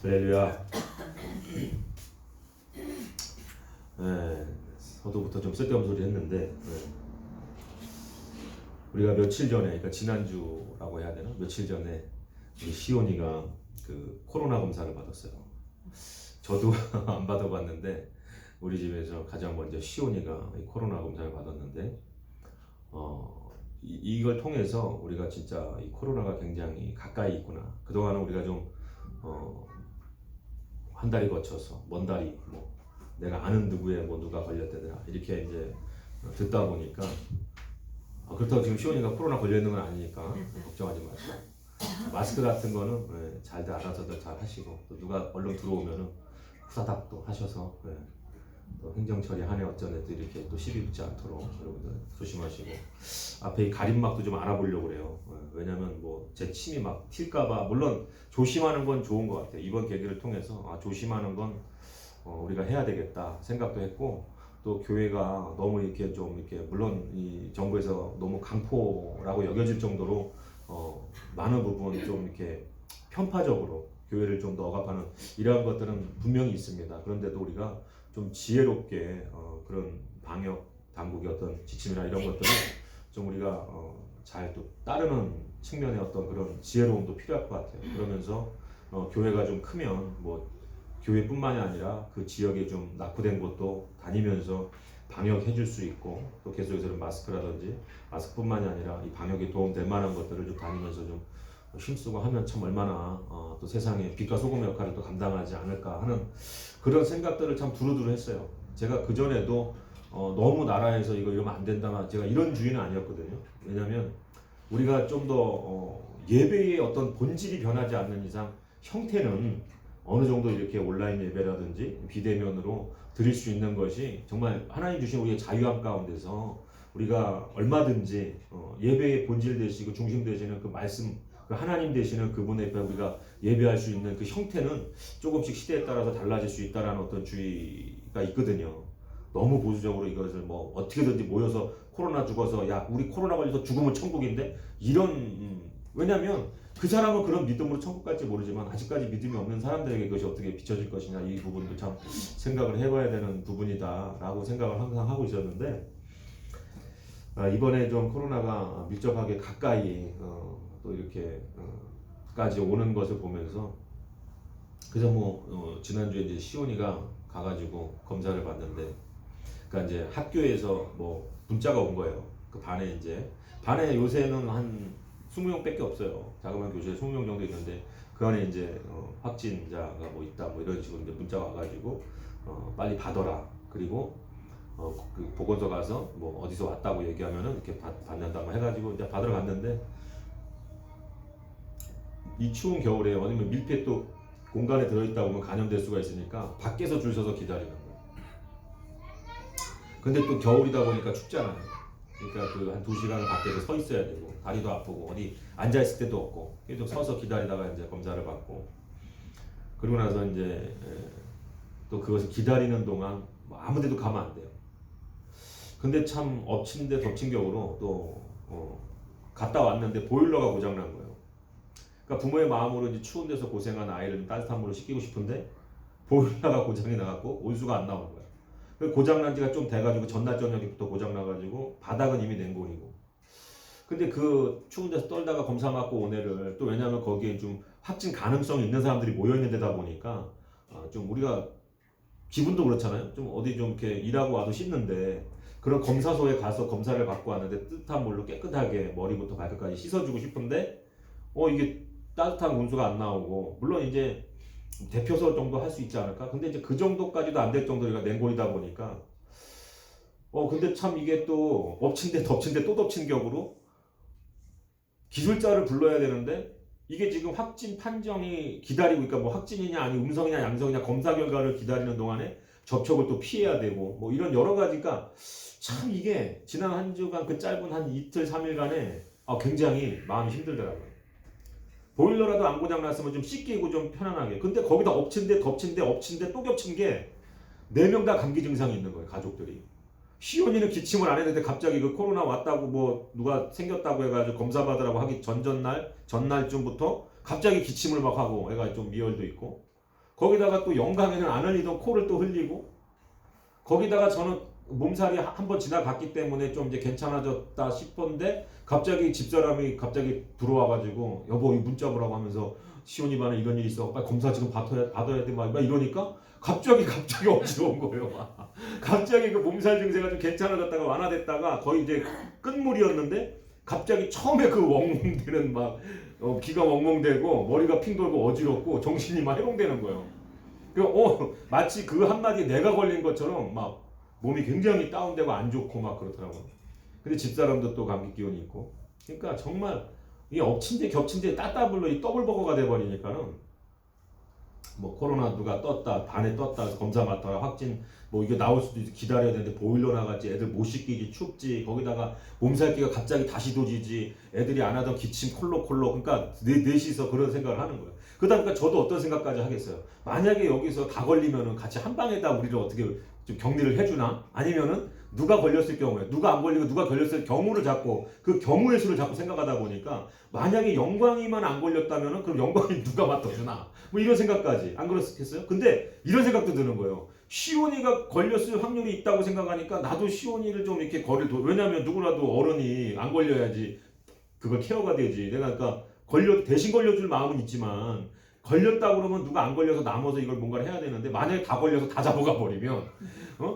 할렐루야. 네, 서두부터 좀 쓸데없는 소리 했는데 우리가 며칠 전에, 그러니까 지난주라고 해야 되나? 며칠 전에 우리 시온이가 그 코로나 검사를 받았어요. 저도 안 받아봤는데 우리 집에서 가장 먼저 시온이가 이 코로나 검사를 받았는데 이걸 통해서 우리가 진짜 이 코로나가 굉장히 가까이 있구나. 그동안은 우리가 좀 한 달이 거쳐서 먼 달이 뭐 내가 아는 누구의 뭐 누가 걸렸다더라 이렇게 이제 듣다 보니까 그렇다고 지금 시온이가 코로나 걸려 있는 건 아니니까 걱정하지 마세요. 마스크 같은 거는 잘들 알아서들 잘 하시고 또 누가 얼른 들어오면은 후다닥 또 하셔서 또 행정 처리 한 해 어쩌네 또 이렇게 또 시비 붙지 않도록 여러분들 조심하시고 앞에 이 가림막도 좀 알아보려고 그래요. 왜냐면 뭐 제 침이 막 튈까봐. 물론 조심하는 건 좋은 것 같아요. 이번 계기를 통해서 조심하는 건 우리가 해야 되겠다 생각도 했고, 또 교회가 너무 이렇게 좀 이렇게 물론 이 정부에서 너무 강포라고 여겨질 정도로 많은 부분 좀 이렇게 편파적으로 교회를 좀 더 억압하는 이러한 것들은 분명히 있습니다. 그런데도 우리가 좀 지혜롭게 그런 방역 당국의 어떤 지침이나 이런 것들을 좀 우리가 잘 또 따르는 측면의 어떤 그런 지혜로움도 필요할 것 같아요. 그러면서 교회가 좀 크면 뭐 교회뿐만이 아니라 그 지역에 좀 낙후된 곳도 다니면서 방역해 줄 수 있고, 또 계속해서 마스크라든지 마스크뿐만이 아니라 이 방역에 도움될 만한 것들을 좀 다니면서 좀 힘쓰고 하면 참 얼마나 또 세상에 빛과 소금의 역할을 또 감당하지 않을까 하는 그런 생각들을 참 두루두루 했어요. 제가 그전에도 너무 나라에서 이거 이러면 안 된다, 제가 이런 주의는 아니었거든요. 왜냐하면 우리가 좀 더 예배의 어떤 본질이 변하지 않는 이상 형태는 어느 정도 이렇게 온라인 예배라든지 비대면으로 드릴 수 있는 것이 정말 하나님 주신 우리의 자유함 가운데서 우리가 얼마든지 예배의 본질 되시고 중심 되시는 그 말씀, 그 하나님 되시는 그분의 앞에 우리가 예배할 수 있는 그 형태는 조금씩 시대에 따라서 달라질 수 있다라는 어떤 주의가 있거든요. 너무 보수적으로 이것을 뭐 어떻게든지 모여서 코로나 죽어서 야 우리 코로나 걸려서 죽으면 천국인데 이런 왜냐면 그 사람은 그런 믿음으로 천국 갈지 모르지만 아직까지 믿음이 없는 사람들에게 그것이 어떻게 비춰질 것이냐, 이 부분도 참 생각을 해봐야 되는 부분이다라고 생각을 항상 하고 있었는데 이번에 좀 코로나가 밀접하게 가까이 또 이렇게 까지 오는 것을 보면서 그래서 뭐 지난주에 이제 시온이가 가가지고 검사를 받는데, 그러니까 이제 학교에서 뭐 문자가 온 거예요. 그 반에 요새는 한 20명밖에 없어요. 자그마한 교실에 20명 정도 있는데 그 안에 이제 확진자가 뭐 있다 뭐 이런 식으로 이제 문자가 와가지고 빨리 받아라. 그리고 그 보건소 가서 뭐 어디서 왔다고 얘기하면은 이렇게 받는다고 해가지고 이제 받으러 갔는데, 이 추운 겨울에 아니면 밀폐 또 공간에 들어있다 보면 감염될 수가 있으니까 밖에서 줄 서서 기다리는 거예요. 근데 또 겨울이다 보니까 춥잖아요. 그러니까 그 한 2시간 밖에서 서 있어야 되고 다리도 아프고 어디 앉아 있을 데도 없고 계속 서서 기다리다가 이제 검사를 받고, 그리고 나서 이제 또 그것을 기다리는 동안 뭐 아무 데도 가면 안 돼요. 근데 참 엎친 데 덮친 격으로 또 갔다 왔는데 보일러가 고장 난 거예요. 그러니까 부모의 마음으로 이제 추운 데서 고생한 아이를 따뜻한 물로 씻기고 싶은데 보일러가 고장이 나갖고 온수가 안 나오는 거예요. 고장 난 지가 좀 돼가지고 전날 저녁부터 고장 나가지고 바닥은 이미 냉골이고. 근데 그 추운 데서 떨다가 검사 받고 온 애를 또, 왜냐하면 거기에 좀 확진 가능성이 있는 사람들이 모여 있는 데다 보니까 좀 우리가 기분도 그렇잖아요. 좀 어디 좀 이렇게 일하고 와도 씻는데 그런 검사소에 가서 검사를 받고 왔는데 뜨뜻한 물로 깨끗하게 머리부터 발끝까지 씻어주고 싶은데 이게 따뜻한 온수가 안 나오고, 물론 이제 대표소 정도 할 수 있지 않을까? 근데 이제 그 정도까지도 안 될 정도가 냉골이다 보니까 근데 참 이게 또 엎친 데 덮친 데 또 덮친 격으로 기술자를 불러야 되는데 이게 지금 확진 판정이 기다리고, 그러니까 뭐 확진이냐 아니 음성이냐 양성이냐 검사 결과를 기다리는 동안에 접촉을 또 피해야 되고 뭐 이런 여러 가지가 참 이게 지난 한 주간 그 짧은 한 이틀 3일간에 굉장히 마음이 힘들더라고요. 보일러라도 안 고장 났으면 좀 씻기고 좀 편안하게. 근데 거기다 엎친 데 덮친 데 엎친 데 또 겹친 게 4명 다 감기 증상이 있는 거예요, 가족들이. 시온이는 기침을 안 했는데 갑자기 그 코로나 왔다고 뭐 누가 생겼다고 해가지고 검사 받으라고 하기 전날쯤부터 갑자기 기침을 막 하고 애가 좀 미열도 있고. 거기다가 또 영광에는 안 흘리던 코를 또 흘리고, 거기다가 저는 몸살이 한 번 지나갔기 때문에 좀 이제 괜찮아졌다 싶었는데 갑자기 집사람이 갑자기 들어와가지고 여보 이 문자 보라고 하면서 시온이 반에 이런 일이 있어 빨리 검사 지금 받아야 돼 막 이러니까 갑자기 어지러운 거예요. 막. 갑자기 그 몸살 증세가 좀 괜찮아졌다가 완화됐다가 거의 이제 끝물이었는데 갑자기 처음에 그 멍멍대는 막 귀가 멍멍대고 머리가 핑 돌고 어지럽고 정신이 막 해롱되는 거예요. 마치 그 한마디에 내가 걸린 것처럼 막 몸이 굉장히 다운되고 안 좋고 막 그렇더라고요. 근데 집사람도 또 감기 기운이 있고. 그러니까 정말 이 엎친 데 겹친 데 따따블로 이 더블버거가 돼버리니까는 뭐 코로나 누가 떴다 반에 떴다 검사 맡아라 확진 뭐 이게 나올 수도 있어 기다려야 되는데 보일러 나갔지 애들 못 씻기지 춥지 거기다가 몸살기가 갑자기 다시 도지지 애들이 안 하던 기침 콜록콜록 그러니까 넷이서 그런 생각을 하는 거예요. 그러다 보니까 저도 어떤 생각까지 하겠어요. 만약에 여기서 다 걸리면은 같이 한 방에다 우리를 어떻게 좀 격리를 해주나? 아니면은 누가 걸렸을 경우에 누가 안 걸리고 누가 걸렸을 경우를 잡고 그 경우의 수를 자꾸 생각하다 보니까 만약에 영광이만 안 걸렸다면은 그럼 영광이 누가 맡아주나? 뭐 이런 생각까지 안 그렇겠어요? 근데 이런 생각도 드는 거예요. 시온이가 걸렸을 확률이 있다고 생각하니까 나도 시온이를 좀 이렇게 왜냐하면 누구라도 어른이 안 걸려야지 그걸 케어가 되지. 내가 그러니까 대신 걸려줄 마음은 있지만 걸렸다 그러면 누가 안 걸려서 남아서 이걸 뭔가를 해야 되는데 만약에 다 걸려서 다 잡아가 버리면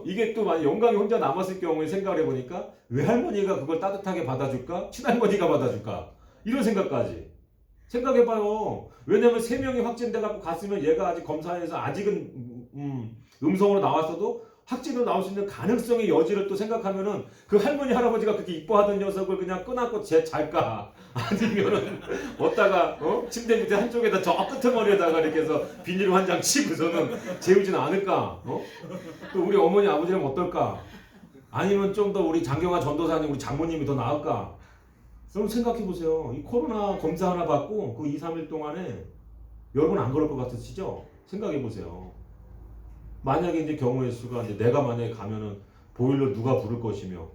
이게 또 만약 영광이 혼자 남았을 경우에 생각을 해보니까 외할머니가 그걸 따뜻하게 받아줄까? 친할머니가 받아줄까? 이런 생각까지 생각해봐요. 왜냐면 3명이 확진돼 갖고 갔으면 얘가 아직 검사해서 아직은 음성으로 나왔어도 확진으로 나올 수 있는 가능성의 여지를 또 생각하면은 그 할머니 할아버지가 그렇게 이뻐하던 녀석을 그냥 끄안고 잘까 아니면은 어디다가 침대 밑에 한쪽에다 저 끄트머리에다가 이렇게 해서 비닐 한 장 치고서는 재우지는 않을까? 또 우리 어머니 아버지는 어떨까? 아니면 좀 더 우리 장경화 전도사님 우리 장모님이 더 나을까? 여러분 생각해 보세요. 이 코로나 검사 하나 받고 그 2, 3일 동안에 여러분 안 그럴 것 같으시죠? 생각해 보세요. 만약에 이제 경우의 수가 이제 내가 만약에 가면은 보일러 누가 부를 것이며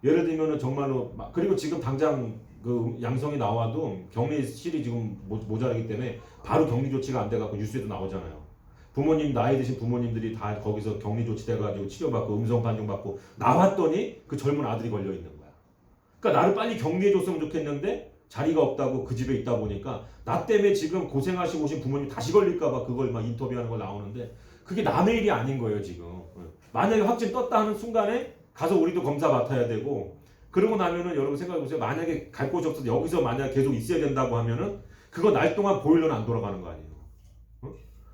예를 들면은 정말로 그리고 지금 당장 그 양성이 나와도 격리실이 지금 모자라기 때문에 바로 격리 조치가 안 돼갖고 뉴스에도 나오잖아요. 부모님 나이 드신 부모님들이 다 거기서 격리 조치돼가지고 치료받고 음성 판정받고 나왔더니 그 젊은 아들이 걸려 있는 거야. 그러니까 나를 빨리 격리해줬으면 좋겠는데 자리가 없다고 그 집에 있다 보니까 나 때문에 지금 고생하시고 오신 부모님 다시 걸릴까봐 그걸 막 인터뷰하는 걸 나오는데 그게 남의 일이 아닌 거예요 지금. 만약에 확진 떴다 하는 순간에 가서 우리도 검사 맡아야 되고 그러고 나면은 여러분 생각해보세요. 만약에 갈 곳이 없어서 여기서 만약 계속 있어야 된다고 하면은 그거 날 동안 보일러는 안 돌아가는 거 아니에요.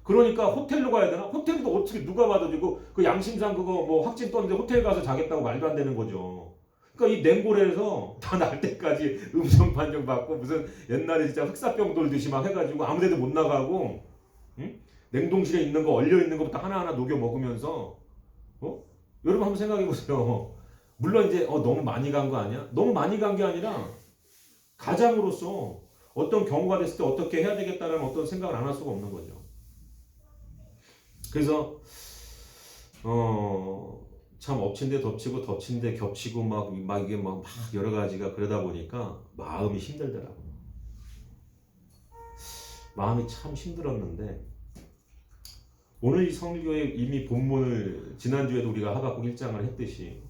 그러니까 호텔로 가야 되나? 호텔도 어떻게 누가 받아주고 그 양심상 그거 뭐 확진 떴는데 호텔 가서 자겠다고 말도 안 되는 거죠. 그러니까 이 냉골에서 다 날 때까지 음성 판정 받고 무슨 옛날에 진짜 흑사병 돌듯이 막 해가지고 아무데도 못 나가고 응? 냉동실에 있는 거 얼려 있는 것부터 하나하나 녹여 먹으면서 여러분 한번 생각해 보세요. 물론 이제 너무 많이 간 거 아니야? 너무 많이 간 게 아니라 가장으로서 어떤 경우가 됐을 때 어떻게 해야 되겠다는 어떤 생각을 안 할 수가 없는 거죠. 그래서 참 엎친 데 덮치고 덮친 데 겹치고 막 이게 막 여러 가지가 그러다 보니까 마음이 힘들더라고. 마음이 참 힘들었는데 오늘 이 성일교회 이미 본문을 지난주에도 우리가 하박국 1장을 했듯이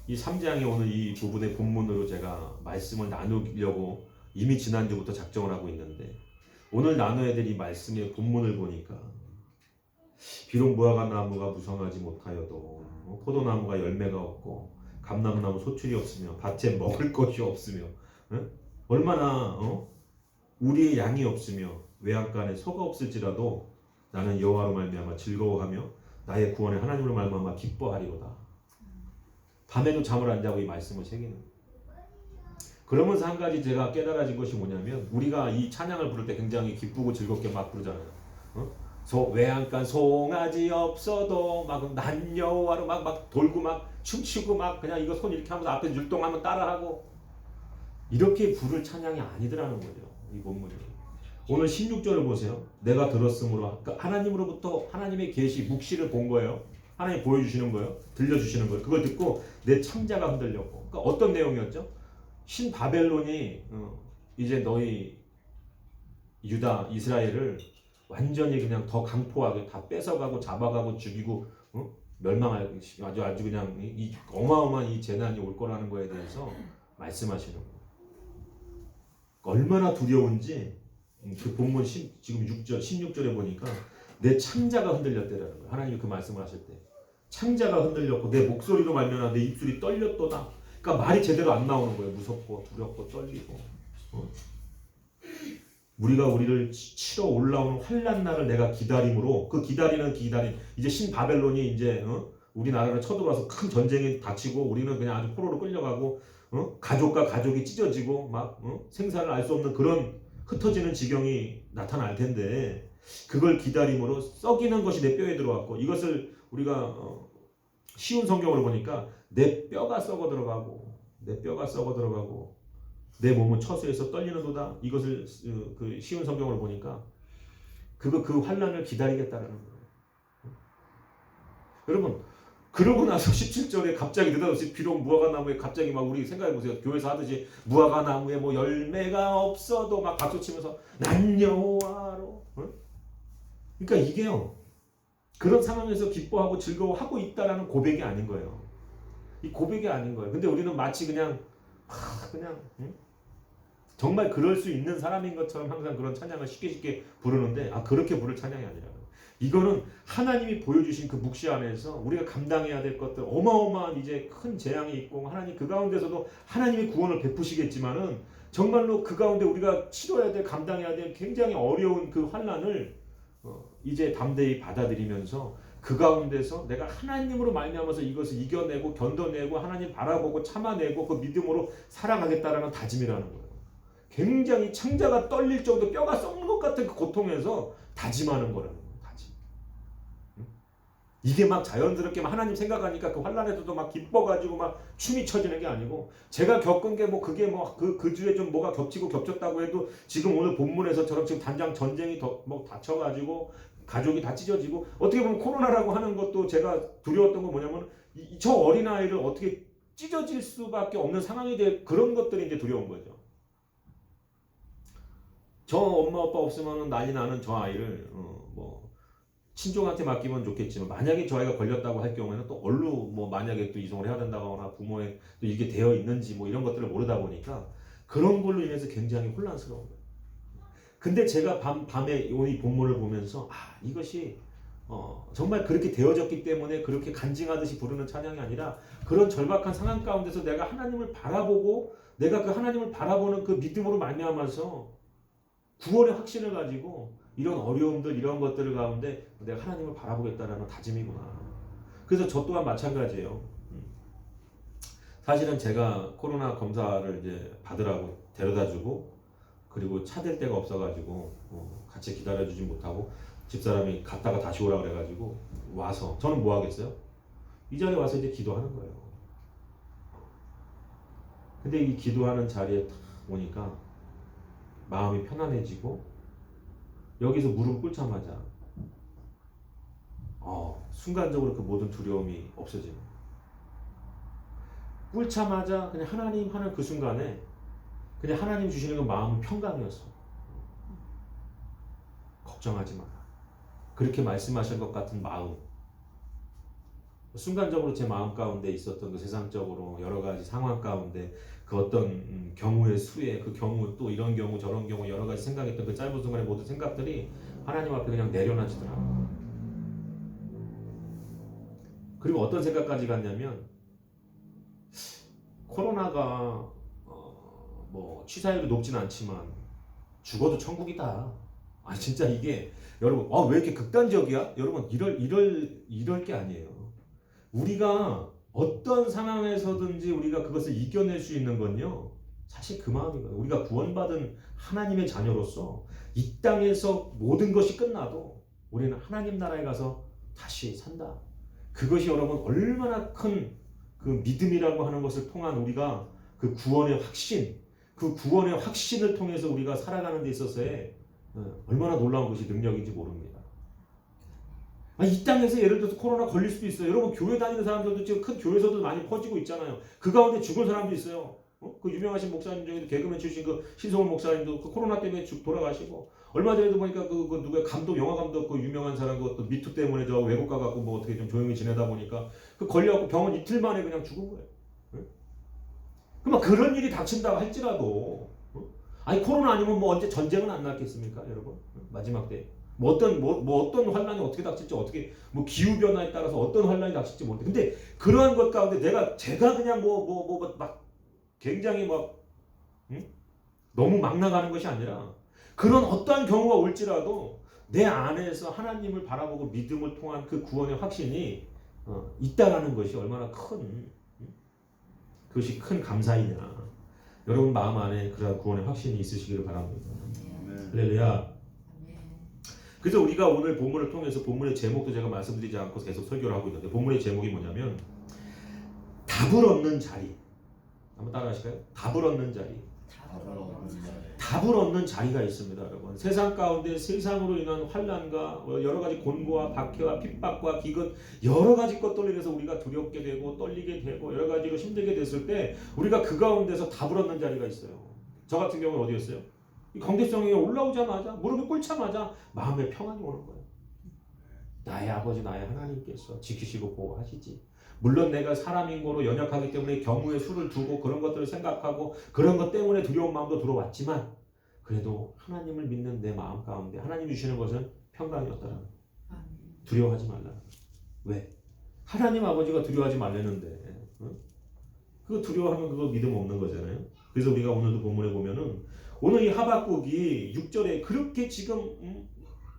이 3장의 오늘 이 부분의 본문으로 제가 말씀을 나누려고 이미 지난주부터 작정을 하고 있는데 오늘 나눠야 될 이 말씀의 본문을 보니까 비록 무화과나무가 무성하지 못하여도 포도나무가 열매가 없고 감나무나무 소출이 없으며 밭에 먹을 것이 없으며 얼마나 우리의 양이 없으며 외양간에 소가 없을지라도 나는 여호와로 말미암아 즐거워하며 나의 구원의 하나님으로 말미암아 기뻐하리로다. 밤에도 잠을 안 자고 이 말씀을 새기는. 그러면서 한 가지 제가 깨달아진 것이 뭐냐면 우리가 이 찬양을 부를 때 굉장히 기쁘고 즐겁게 막 부르잖아요. 외양간 송아지 없어도 막 난 여호와로 막 돌고 막 춤추고 막 그냥 이거 손 이렇게 하면서 앞에 율동하면 따라하고 이렇게 부를 찬양이 아니더라는 거죠. 이 본문이. 오늘 16절을 보세요. 내가 들었으므로 그러니까 하나님으로부터 하나님의 계시 묵시를 본 거예요. 하나님 보여주시는 거예요. 들려주시는 거예요. 그걸 듣고 내 창자가 흔들렸고. 그러니까 어떤 내용이었죠? 신 바벨론이 이제 너희 유다 이스라엘을 완전히 그냥 더 강포하게 다 뺏어가고 잡아가고 죽이고 멸망할 아주 그냥 이 어마어마한 이 재난이 올 거라는 거에 대해서 말씀하시는 거예요. 얼마나 두려운지 그 본문 지금 6절 16절에 보니까 내 창자가 흔들렸대라는 거예요. 하나님이 그 말씀을 하실 때 창자가 흔들렸고 내 목소리로 말미암아 내 입술이 떨렸도다. 그러니까 말이 제대로 안 나오는 거예요. 무섭고 두렵고 떨리고. 우리가 우리를 치러 올라오는 환난 날을 내가 기다림으로 그 기다리는 이제 신바벨론이 이제 우리나라를 쳐들어와서 큰 전쟁에 다치고 우리는 그냥 아주 포로로 끌려가고 가족과 가족이 찢어지고 막 생사를 알 수 없는 그런 흩어지는 지경이 나타날 텐데 그걸 기다림으로 썩이는 것이 내 뼈에 들어왔고 이것을 우리가 쉬운 성경으로 보니까 내 뼈가 썩어 들어가고 내 몸은 처수에서 떨리는도다. 이것을 그 쉬운 성경으로 보니까 그 환난을 기다리겠다라는 거예요. 여러분 그러고 나서 17절에 갑자기 느닷없이 비록 무화과나무에 갑자기 막 우리 생각해보세요. 교회에서 하듯이 무화과나무에 뭐 열매가 없어도 막 박수치면서 난 여호와로. 그러니까 이게요. 그런 상황에서 기뻐하고 즐거워하고 있다라는 고백이 아닌 거예요. 이 고백이 아닌 거예요. 근데 우리는 마치 그냥 정말 그럴 수 있는 사람인 것처럼 항상 그런 찬양을 쉽게 부르는데 그렇게 부를 찬양이 아니라 이거는 하나님이 보여주신 그 묵시 안에서 우리가 감당해야 될 것들 어마어마한 이제 큰 재앙이 있고 하나님 그 가운데서도 하나님의 구원을 베푸시겠지만은 정말로 그 가운데 우리가 치러야 될 감당해야 될 굉장히 어려운 그 환난을 이제 담대히 받아들이면서 그 가운데서 내가 하나님으로 말미암아서 이것을 이겨내고 견뎌내고 하나님 바라보고 참아내고 그 믿음으로 살아가겠다라는 다짐이라는 거예요. 굉장히 창자가 떨릴 정도 뼈가 썩는 것 같은 그 고통에서 다짐하는 거라는 거예요. 다짐. 이게 막 자연스럽게 막 하나님 생각하니까 그 환난에서도 막 기뻐가지고 막 춤이 쳐지는 게 아니고 제가 겪은 게 뭐 그게 뭐 그 주에 좀 뭐가 겹치고 겹쳤다고 해도 지금 오늘 본문에서처럼 지금 단장 전쟁이 뭐 닥쳐가지고 가족이 다 찢어지고 어떻게 보면 코로나라고 하는 것도 제가 두려웠던 건 뭐냐면 저 어린아이를 어떻게 찢어질 수밖에 없는 상황이 될 그런 것들이 이제 두려운 거죠. 저 엄마 아빠 없으면 난리 나는 저 아이를 뭐 친족한테 맡기면 좋겠지만 만약에 저 아이가 걸렸다고 할 경우에는 또 얼루 뭐 만약에 또 이송을 해야 된다거나 부모의 또 이게 되어 있는지 뭐 이런 것들을 모르다 보니까 그런 걸로 인해서 굉장히 혼란스러운 거예요. 근데 제가 밤에 이 본문을 보면서 이것이 정말 그렇게 되어졌기 때문에 그렇게 간증하듯이 부르는 찬양이 아니라 그런 절박한 상황 가운데서 내가 하나님을 바라보고 내가 그 하나님을 바라보는 그 믿음으로 말미암아서 구원의 확신을 가지고 이런 어려움들 이런 것들 가운데 내가 하나님을 바라보겠다라는 다짐이구나. 그래서 저 또한 마찬가지예요. 사실은 제가 코로나 검사를 이제 받으라고 데려다주고 그리고 차 댈 데가 없어가지고 같이 기다려주지 못하고 집사람이 갔다가 다시 오라 그래가지고 와서 저는 뭐 하겠어요? 이 자리에 와서 이제 기도하는 거예요. 근데 이 기도하는 자리에 딱 오니까 마음이 편안해지고 여기서 무릎 꿇자마자 순간적으로 그 모든 두려움이 없어지는 거예요. 꿇자마자 그냥 하나님 하는 그 순간에 그냥 하나님 주시는 그 마음은 평강이었어. 걱정하지 마라. 그렇게 말씀하신 것 같은 마음. 순간적으로 제 마음 가운데 있었던 그 세상적으로 여러 가지 상황 가운데 그 어떤 경우의 수에 그 경우 또 이런 경우 저런 경우 여러 가지 생각했던 그 짧은 순간의 모든 생각들이 하나님 앞에 그냥 내려놔지더라고요. 그리고 어떤 생각까지 갔냐면 코로나가 뭐 취사율이 높진 않지만 죽어도 천국이다. 진짜 이게 여러분 왜 이렇게 극단적이야? 여러분 이럴 게 아니에요. 우리가 어떤 상황에서든지 우리가 그것을 이겨낼 수 있는 건요. 사실 그 마음이거든요. 우리가 구원받은 하나님의 자녀로서 이 땅에서 모든 것이 끝나도 우리는 하나님 나라에 가서 다시 산다. 그것이 여러분 얼마나 큰 그 믿음이라고 하는 것을 통한 우리가 그 구원의 확신, 그 구원의 확신을 통해서 우리가 살아가는 데 있어서의 얼마나 놀라운 것이 능력인지 모릅니다. 이 땅에서 예를 들어서 코로나 걸릴 수도 있어요. 여러분 교회 다니는 사람들도 지금 큰 교회에서도 많이 퍼지고 있잖아요. 그 가운데 죽을 사람도 있어요. 그 유명하신 목사님 중에도 개그맨 출신 그 신성훈 목사님도 그 코로나 때문에 돌아가시고 얼마 전에도 보니까 그 누가 감독 영화 감독 그 유명한 사람 그 미투 때문에 저 외국 가갖고 뭐 어떻게 좀 조용히 지내다 보니까 그 걸려갖고 병원 이틀 만에 그냥 죽은 거예요. 응? 그럼 그런 일이 닥친다고 할지라도 아니 코로나 아니면 뭐 언제 전쟁은 안 났겠습니까, 여러분? 마지막 때. 뭐 어떤 환란이 어떻게 닥칠지 어떻게 뭐 기후 변화에 따라서 어떤 환란이 닥칠지 모르겠. 근데 그러한 것 가운데 제가 그냥 막 굉장히 막 너무 막 나가는 것이 아니라 그런 어떠한 경우가 올지라도 내 안에서 하나님을 바라보고 믿음을 통한 그 구원의 확신이 있다라는 것이 얼마나 그것이 큰 감사이냐. 여러분 마음 안에 그런 구원의 확신이 있으시기를 바랍니다. 할렐루야. 그래서 우리가 오늘 본문을 통해서 본문의 제목도 제가 말씀드리지 않고 계속 설교를 하고 있는데 본문의 제목이 뭐냐면 답을 얻는 자리. 한번 따라하실까요? 답을 얻는 자리. 답을 얻는 자리가 있습니다, 여러분. 세상 가운데 세상으로 인한 환난과 여러 가지 곤고와 박해와 핍박과 기근 여러 가지 것들로 인해서 우리가 두렵게 되고 떨리게 되고 여러 가지로 힘들게 됐을 때 우리가 그 가운데서 답을 얻는 자리가 있어요. 저 같은 경우는 어디였어요? 이 경계성에 올라오자마자 무릎을 꿇자마자 마음의 평안이 오는 거예요. 나의 아버지 나의 하나님께서 지키시고 보호하시지. 물론 내가 사람인 거로 연약하기 때문에 경우의 수를 두고 그런 것들을 생각하고 그런 것 때문에 두려운 마음도 들어왔지만 그래도 하나님을 믿는 내 마음 가운데 하나님이 주시는 것은 평강이었다라는 거예요. 두려워하지 말라. 왜? 하나님 아버지가 두려워하지 말라는데 그거 두려워하면 그거 믿음 없는 거잖아요. 그래서 우리가 오늘도 본문에 보면은 오늘 이 하박국이 6절에 그렇게 지금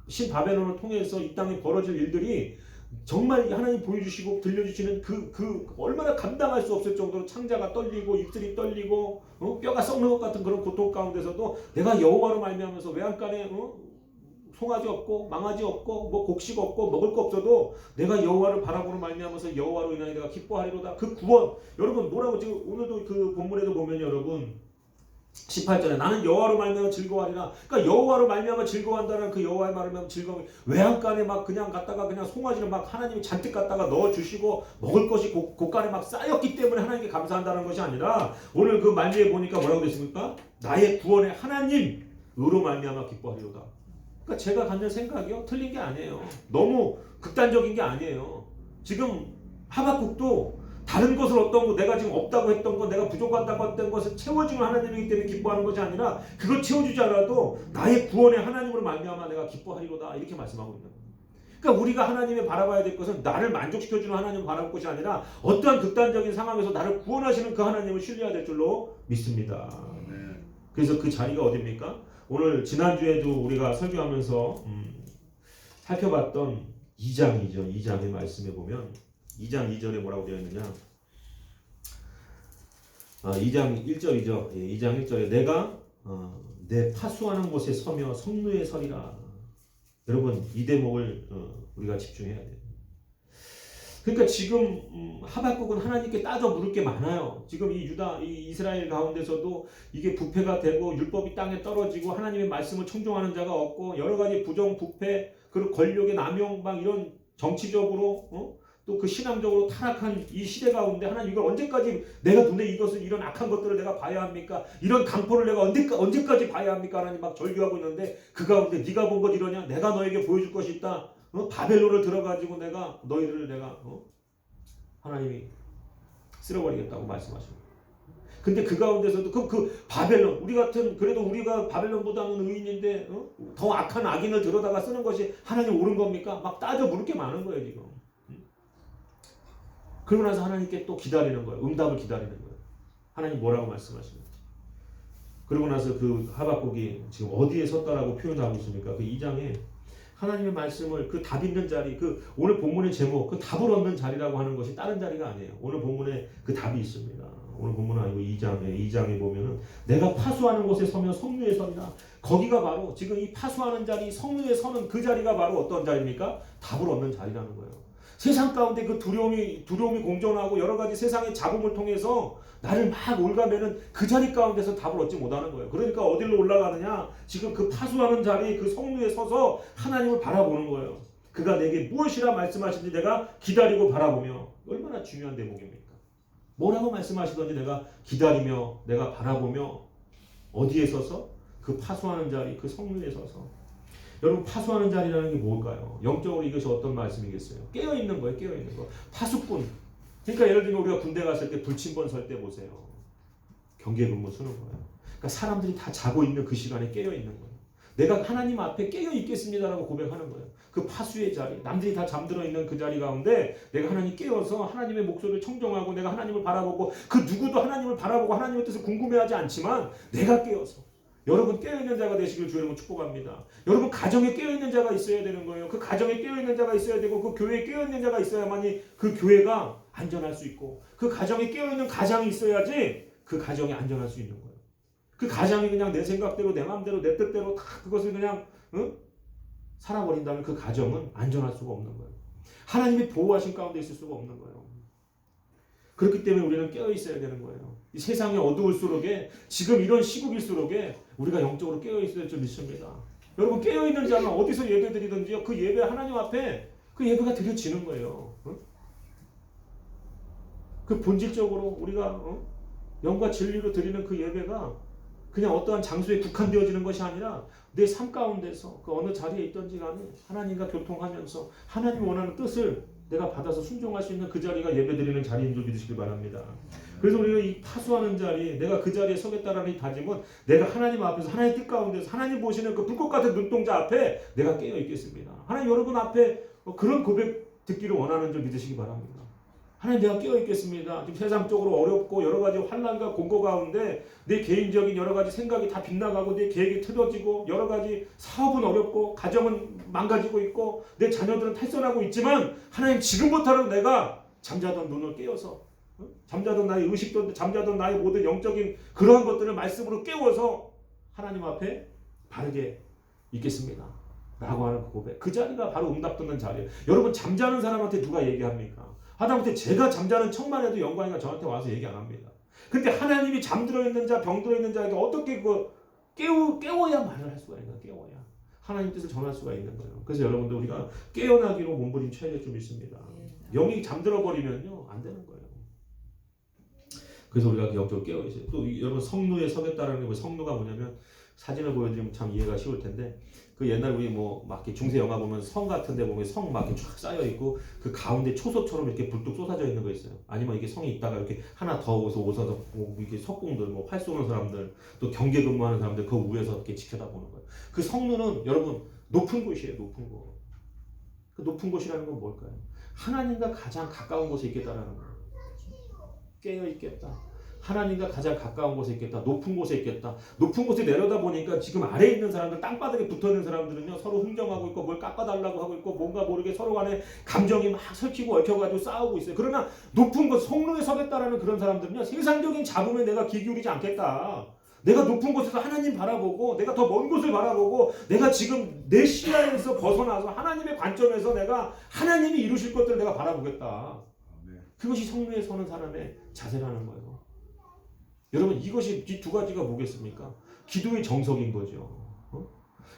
신바벨론을 통해서 이 땅에 벌어질 일들이 정말 하나님 보여주시고 들려주시는 그 얼마나 감당할 수 없을 정도로 창자가 떨리고 입술이 떨리고 뼈가 썩는 것 같은 그런 고통 가운데서도 내가 여호와로 말미암아서 외양간에 송아지 없고 망아지 없고 뭐 곡식 없고 먹을 거 없어도 내가 여호와를 바라보는 말미암아서 여호와로 인하여 내가 기뻐하리로다. 그 구원 여러분 뭐라고 지금 오늘도 그 본문에도 보면 여러분 18절에 나는 여호와로 말미암아 즐거워하리라. 그러니까 여호와로 말미암아 즐거워한다는 그 여호와의 말을 즐거움이 외양간에 막 그냥 갖다가 그냥 송아지를 막 하나님이 잔뜩 갖다가 넣어주시고 먹을 것이 곳간에 막 쌓였기 때문에 하나님께 감사한다는 것이 아니라 오늘 그 말미에 보니까 뭐라고 됐습니까? 나의 구원의 하나님으로 말미암아 기뻐하리로다. 그러니까 제가 갖는 생각이요 틀린 게 아니에요. 너무 극단적인 게 아니에요. 지금 하박국도 다른 것을 어떤 거 내가 지금 없다고 했던 거 내가 부족하다고 했던 것을 채워주는 하나님이기 때문에 기뻐하는 것이 아니라 그걸 채워주지 않아도 나의 구원의 하나님으로 말미암아 내가 기뻐하리로다 이렇게 말씀하고 있는 거예요. 그러니까 우리가 하나님을 바라봐야 될 것은 나를 만족시켜주는 하나님을 바라볼 것이 아니라 어떠한 극단적인 상황에서 나를 구원하시는 그 하나님을 신뢰해야 될 줄로 믿습니다. 그래서 그 자리가 어디입니까? 오늘 지난주에도 우리가 설교하면서 살펴봤던 2장이죠. 2장의 말씀에 보면 2장 2절에 뭐라고 되어 있느냐? 2장 1절이죠. 2장 1절에 내가 내 파수하는 곳에 서며 성루에 서리라. 여러분 이 대목을 우리가 집중해야 돼요. 그러니까 지금 하박국은 하나님께 따져 물을 게 많아요. 지금 이 이스라엘 가운데서도 이게 부패가 되고 율법이 땅에 떨어지고 하나님의 말씀을 청종하는 자가 없고 여러 가지 부정 부패 그리고 권력의 남용 막 이런 정치적으로 또 그 신앙적으로 타락한 이 시대 가운데 하나님 이걸 언제까지 내가 눈에 이것을 이런 악한 것들을 내가 봐야 합니까? 이런 강포를 내가 언제까지 봐야 합니까? 하나님 막 절규하고 있는데 그 가운데 네가 본 것 이러냐? 내가 너에게 보여줄 것이 있다. 바벨론을 들어가지고 내가 너희들을 내가 하나님이 쓸어버리겠다고 말씀하십니다. 근데 그 가운데서도 그 바벨론 우리 같은 그래도 우리가 바벨론보다는 의인인데 더 악한 악인을 들여다가 쓰는 것이 하나님 옳은 겁니까? 막 따져 물을 게 많은 거예요 지금. 그러고 나서 하나님께 또 기다리는 거예요. 응답을 기다리는 거예요. 하나님 뭐라고 말씀하십니까? 그러고 나서 그 하박국이 지금 어디에 섰다라고 표현하고 있습니까? 그 2장에 하나님의 말씀을 그 답 있는 자리, 그 오늘 본문의 제목, 그 답을 얻는 자리라고 하는 것이 다른 자리가 아니에요. 오늘 본문에 그 답이 있습니다. 오늘 본문은 아니고 2장에 보면은 내가 파수하는 곳에 서면 성루에 서리라. 거기가 바로 지금 이 파수하는 자리, 성루에 서는 그 자리가 바로 어떤 자리입니까? 답을 얻는 자리라는 거예요. 세상 가운데 그 두려움이 공존하고 여러 가지 세상의 잡음을 통해서 나를 막 올가매는 그 자리 가운데서 답을 얻지 못하는 거예요. 그러니까 어디로 올라가느냐? 지금 그 파수하는 자리 그 성루에 서서 하나님을 바라보는 거예요. 그가 내게 무엇이라 말씀하시는지 내가 기다리고 바라보며 얼마나 중요한 대목입니까? 뭐라고 말씀하시던지 내가 기다리며 내가 바라보며 어디에 서서? 그 파수하는 자리 그 성루에 서서 여러분 파수하는 자리라는 게 뭘까요? 영적으로 이것이 어떤 말씀이겠어요? 깨어있는 거예요. 깨어있는 거. 파수꾼. 그러니까 예를 들면 우리가 군대 갔을 때 불침번 설 때 보세요. 경계 근무 서는 거예요. 그러니까 사람들이 다 자고 있는 그 시간에 깨어있는 거예요. 내가 하나님 앞에 깨어 있겠습니다라고 고백하는 거예요. 그 파수의 자리, 남들이 다 잠들어 있는 그 자리 가운데 내가 하나님 깨어서 하나님의 목소리를 청정하고 내가 하나님을 바라보고 그 누구도 하나님을 바라보고 하나님의 뜻을 궁금해하지 않지만 내가 깨어서 여러분 깨어있는 자가 되시길 주의 이름으로 축복합니다. 여러분 가정에 깨어있는 자가 있어야 되는 거예요. 그 가정에 깨어있는 자가 있어야 되고 그 교회에 깨어있는 자가 있어야만이 그 교회가 안전할 수 있고 그 가정에 깨어있는 가장이 있어야지 그 가정이 안전할 수 있는 거예요. 그 가장이 그냥 내 생각대로 내 마음대로 내 뜻대로 다 그것을 그냥 살아버린다면 그 가정은 안전할 수가 없는 거예요. 하나님이 보호하신 가운데 있을 수가 없는 거예요. 그렇기 때문에 우리는 깨어 있어야 되는 거예요. 이 세상이 어두울수록에 지금 이런 시국일수록에 우리가 영적으로 깨어 있어야 될 줄 믿습니다. 여러분 깨어 있는 자는 어디서 예배 드리든지요 그 예배 하나님 앞에 그 예배가 드려지는 거예요. 그 본질적으로 우리가 영과 진리로 드리는 그 예배가 그냥 어떠한 장소에 국한되어지는 것이 아니라 내 삶 가운데서 그 어느 자리에 있든지 간에 하나님과 교통하면서 하나님이 원하는 뜻을 내가 받아서 순종할 수 있는 그 자리가 예배드리는 자리인 줄 믿으시길 바랍니다. 그래서 우리가 이 파수하는 자리, 내가 그 자리에 서겠다라는 이 다짐은 내가 하나님 앞에서 하나님 뜻 가운데서 하나님 보시는 그 불꽃 같은 눈동자 앞에 내가 깨어 있겠습니다. 하나님 여러분 앞에 그런 고백 듣기를 원하는 줄 믿으시기 바랍니다. 하나님 내가 깨어 있겠습니다. 지금 세상적으로 어렵고 여러 가지 환난과 공고 가운데 내 개인적인 여러 가지 생각이 다 빗나가고 내 계획이 틀어지고 여러 가지 사업은 어렵고 가정은 망가지고 있고 내 자녀들은 탈선하고 있지만 하나님 지금부터라도 내가 잠자던 눈을 깨워서 잠자던 나의 의식도 잠자던 나의 모든 영적인 그러한 것들을 말씀으로 깨워서 하나님 앞에 바르게 있겠습니다. 라고 하는 그 고백. 그 자리가 바로 응답 듣는 자리예요. 여러분 잠자는 사람한테 누가 얘기합니까? 하다못해 제가 잠자는 척만 해도 영광이가 저한테 와서 얘기 안 합니다. 근데 하나님이 잠들어 있는 자, 병들어 있는 자에게 어떻게 깨워야 말을 할 수가 있나? 깨워야 하나님 뜻을 전할 수가 있는 거예요. 그래서 여러분들 우리가 깨어나기로 몸부림쳐야 될 줄 믿습니다. 영이 잠들어 버리면요 안 되는 거예요. 그래서 우리가 영적으로 깨어 있어요. 또 여러분 성루에 서겠다라는 게 성루가 뭐냐면 사진을 보여드리면 참 이해가 쉬울 텐데 그 옛날 우리 뭐 막 중세 영화 보면 성 같은데 보면 성 막 이렇게 쫙 쌓여 있고 그 가운데 초소처럼 이렇게 불뚝 쏟아져 있는 거 있어요. 아니면 이게 성이 있다가 이렇게 하나 더 오서서 뭐 이렇게 석공들 뭐 활 쏘는 사람들 또 경계 근무하는 사람들 그 위에서 이렇게 지켜다 보는 거예요. 그 성루는 여러분 높은 곳이에요. 높은 곳. 그 높은 곳이라는 건 뭘까요? 하나님과 가장 가까운 곳에 있겠다라는 거예요. 깨어 있겠다. 하나님과 가장 가까운 곳에 있겠다. 높은 곳에 있겠다. 높은 곳에 내려다 보니까 지금 아래에 있는 사람들, 땅바닥에 붙어있는 사람들은요 서로 흥정하고 있고 뭘 깎아달라고 하고 있고 뭔가 모르게 서로 간에 감정이 막 설키고 얽혀가지고 싸우고 있어요. 그러나 높은 곳, 성로에 서겠다라는 그런 사람들은요 세상적인 잡음에 내가 귀 기울이지 않겠다. 내가 높은 곳에서 하나님 바라보고 내가 더 먼 곳을 바라보고 내가 지금 내 시야에서 벗어나서 하나님의 관점에서 내가 하나님이 이루실 것들을 내가 바라보겠다. 그것이 성로에 서는 사람의 자세라는 거예요. 여러분 이것이 이 두 가지가 뭐겠습니까? 기도의 정석인 거죠.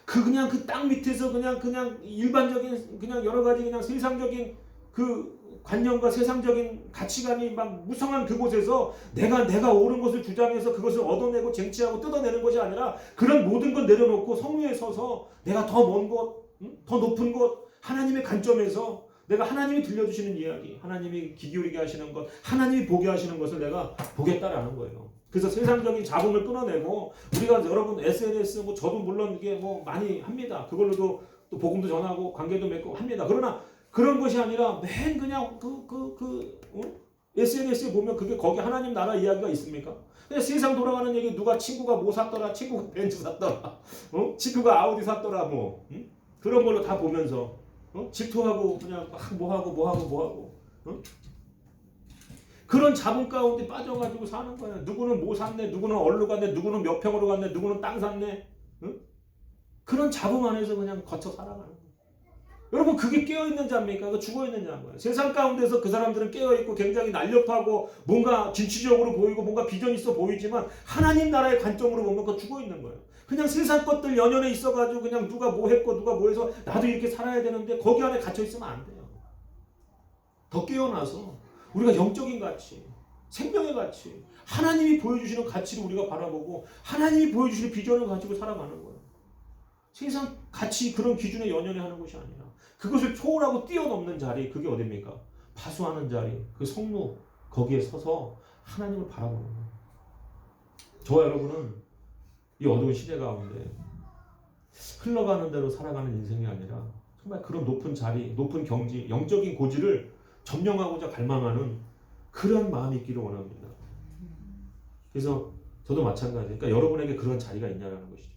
그냥 그 땅 밑에서 그냥 일반적인 그냥 여러 가지 그냥 세상적인 그 관념과 세상적인 가치관이 막 무성한 그곳에서 내가 옳은 것을 주장해서 그것을 얻어내고 쟁취하고 뜯어내는 것이 아니라 그런 모든 걸 내려놓고 성루에 서서 내가 더 먼 곳, 더 높은 곳 하나님의 관점에서 내가 하나님이 들려주시는 이야기, 하나님이 귀 기울이게 하시는 것, 하나님이 보게 하시는 것을 내가 보겠다라는 거예요. 그래서 세상적인 잡음을 끊어내고 우리가 여러분 SNS 뭐 저도 물론 이게 뭐 많이 합니다. 그걸로도 또 복음도 전하고 관계도 맺고 합니다. 그러나 그런 것이 아니라 맨 그냥 SNS에 보면 그게 거기 하나님 나라 이야기가 있습니까? 그냥 세상 돌아가는 얘기 누가 친구가 뭐 샀더라, 친구가 벤츠 샀더라, 친구가 아우디 샀더라 뭐 그런 걸로 다 보면서 질투하고 그냥 막 뭐하고 그런 자본 가운데 빠져가지고 사는 거야. 누구는 뭐 샀네, 누구는 얼로 갔네, 누구는 몇 평으로 갔네, 누구는 땅 샀네. 그런 자본 안에서 그냥 거쳐 살아가는 거야. 여러분 그게 깨어있는 자입니까? 그 죽어있는 자인 거예요. 세상 가운데서 그 사람들은 깨어있고 굉장히 날렵하고 뭔가 진취적으로 보이고 뭔가 비전 있어 보이지만 하나님 나라의 관점으로 보면 그거 죽어있는 거예요. 그냥 세상 것들 연연해 있어가지고 그냥 누가 뭐 했고 누가 뭐 해서 나도 이렇게 살아야 되는데 거기 안에 갇혀있으면 안 돼요. 더 깨어나서 우리가 영적인 가치, 생명의 가치, 하나님이 보여주시는 가치를 우리가 바라보고 하나님이 보여주시는 비전을 가지고 살아가는 거예요. 세상 같이 그런 기준에 연연해 하는 것이 아니라 그것을 초월하고 뛰어넘는 자리, 그게 어딥니까? 파수하는 자리, 그 성루, 거기에 서서 하나님을 바라보는 거예요. 저와 여러분은 이 어두운 시대 가운데 흘러가는 대로 살아가는 인생이 아니라 정말 그런 높은 자리, 높은 경지, 영적인 고지를 점령하고자 갈망하는 그런 마음이 있기를 원합니다. 그래서 저도 마찬가지. 그러니까 여러분에게 그런 자리가 있냐라는 것이죠.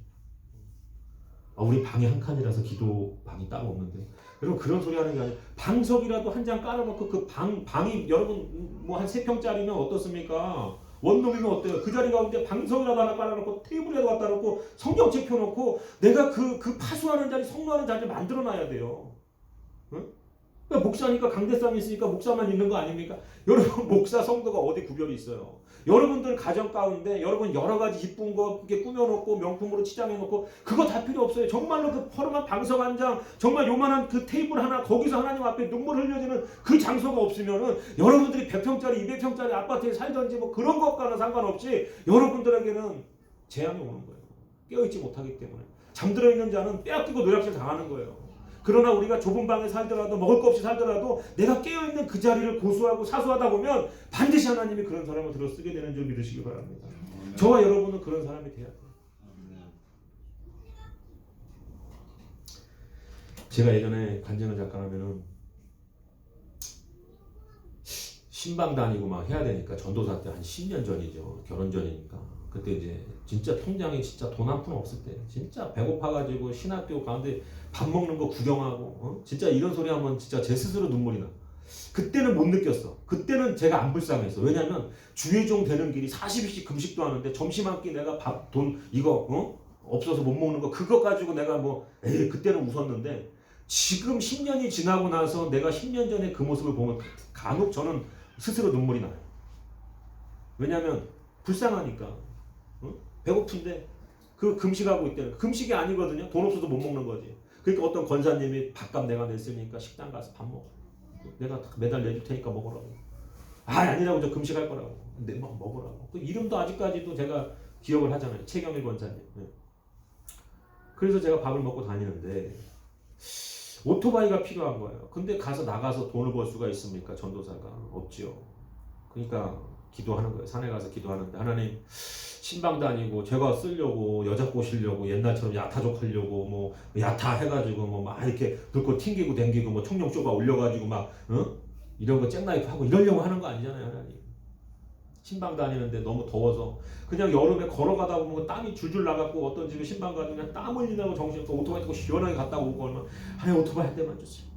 우리 방이 한 칸이라서 기도 방이 따로 없는데. 여러분 그런 소리 하는 게 아니라 방석이라도 한 장 깔아놓고 그 방이 여러분 뭐 한 3평짜리면 어떻습니까? 원룸이면 어때요? 그 자리 가운데 방석이라도 하나 깔아놓고 테이블이라도 갖다 놓고 성경책 펴놓고 내가 그 파수하는 자리, 성로하는 자리를 만들어놔야 돼요. 응? 그러니까 목사니까 강대상이 있으니까 목사만 있는 거 아닙니까? 여러분 목사 성도가 어디 구별이 있어요? 여러분들 가정 가운데 여러분 여러 가지 이쁜 거 이렇게 꾸며놓고 명품으로 치장해놓고 그거 다 필요 없어요. 정말로 그 허름한 방석 한 장, 정말 요만한 그 테이블 하나, 거기서 하나님 앞에 눈물 흘려지는 그 장소가 없으면은 여러분들이 100평짜리 200평짜리 아파트에 살던지 뭐 그런 것과는 상관없이 여러분들에게는 재앙이 오는 거예요. 깨어있지 못하기 때문에. 잠들어 있는 자는 빼앗기고 노략질 당하는 거예요. 그러나 우리가 좁은 방에 살더라도 먹을 거 없이 살더라도 내가 깨어있는 그 자리를 고수하고 사수하다 보면 반드시 하나님이 그런 사람을 들어 쓰게 되는 줄 믿으시기 바랍니다. 저와 여러분은 그런 사람이 돼야 돼요. 제가 예전에 간증을 잠깐 하면은 신방 다니고 막 해야 되니까 전도사 때 한 10년 전이죠. 결혼 전이니까. 그때 이제 진짜 통장에 진짜 돈 한 푼 없을 때 진짜 배고파가지고 신학교 가운데 밥 먹는 거 구경하고 진짜 이런 소리 하면 진짜 제 스스로 눈물이 나. 그때는 못 느꼈어. 그때는 제가 안 불쌍했어. 왜냐면 주의종 되는 길이 40일씩 금식도 하는데 점심 한 끼 내가 밥, 돈 이거 없어서 못 먹는 거 그거 가지고 내가 뭐 그때는 웃었는데 지금 10년이 지나고 나서 내가 10년 전에 그 모습을 보면 간혹 저는 스스로 눈물이 나요. 왜냐면 불쌍하니까. 배고픈데 그 금식하고 있다는 금식이 아니거든요. 돈 없어도 못 먹는 거지. 그러니까 어떤 권사님이 밥값 내가 냈으니까 식당 가서 밥 먹어. 내가 매달 내줄 테니까 먹으라고. 아니라고 저 금식할 거라고. 근데 막 먹으라고. 그 이름도 아직까지도 제가 기억을 하잖아요. 최경일 권사님. 그래서 제가 밥을 먹고 다니는데 오토바이가 필요한 거예요. 근데 나가서 돈을 벌 수가 있습니까? 전도사가 없지요. 그러니까 기도하는 거예요. 산에 가서 기도하는데 하나님 신방 다니고 제가 쓰려고 여자 꼬시려고 옛날처럼 야타족 하려고 뭐 야타 해가지고 뭐 막 이렇게 불꽃 튕기고 댕기고 뭐 청룡 쇼바 올려가지고 막 이런 거 잭나이프 하고 이러려고 하는 거 아니잖아요. 하나님 신방 다니는데 너무 더워서 그냥 여름에 걸어가다 보면 땀이 줄줄 나갖고 어떤 집에 신방 가도 그냥 땀 흘리느라고 정신없고 오토바이 타고 시원하게 갔다 오고 얼마 아니 오토바이 한 대만 주세요.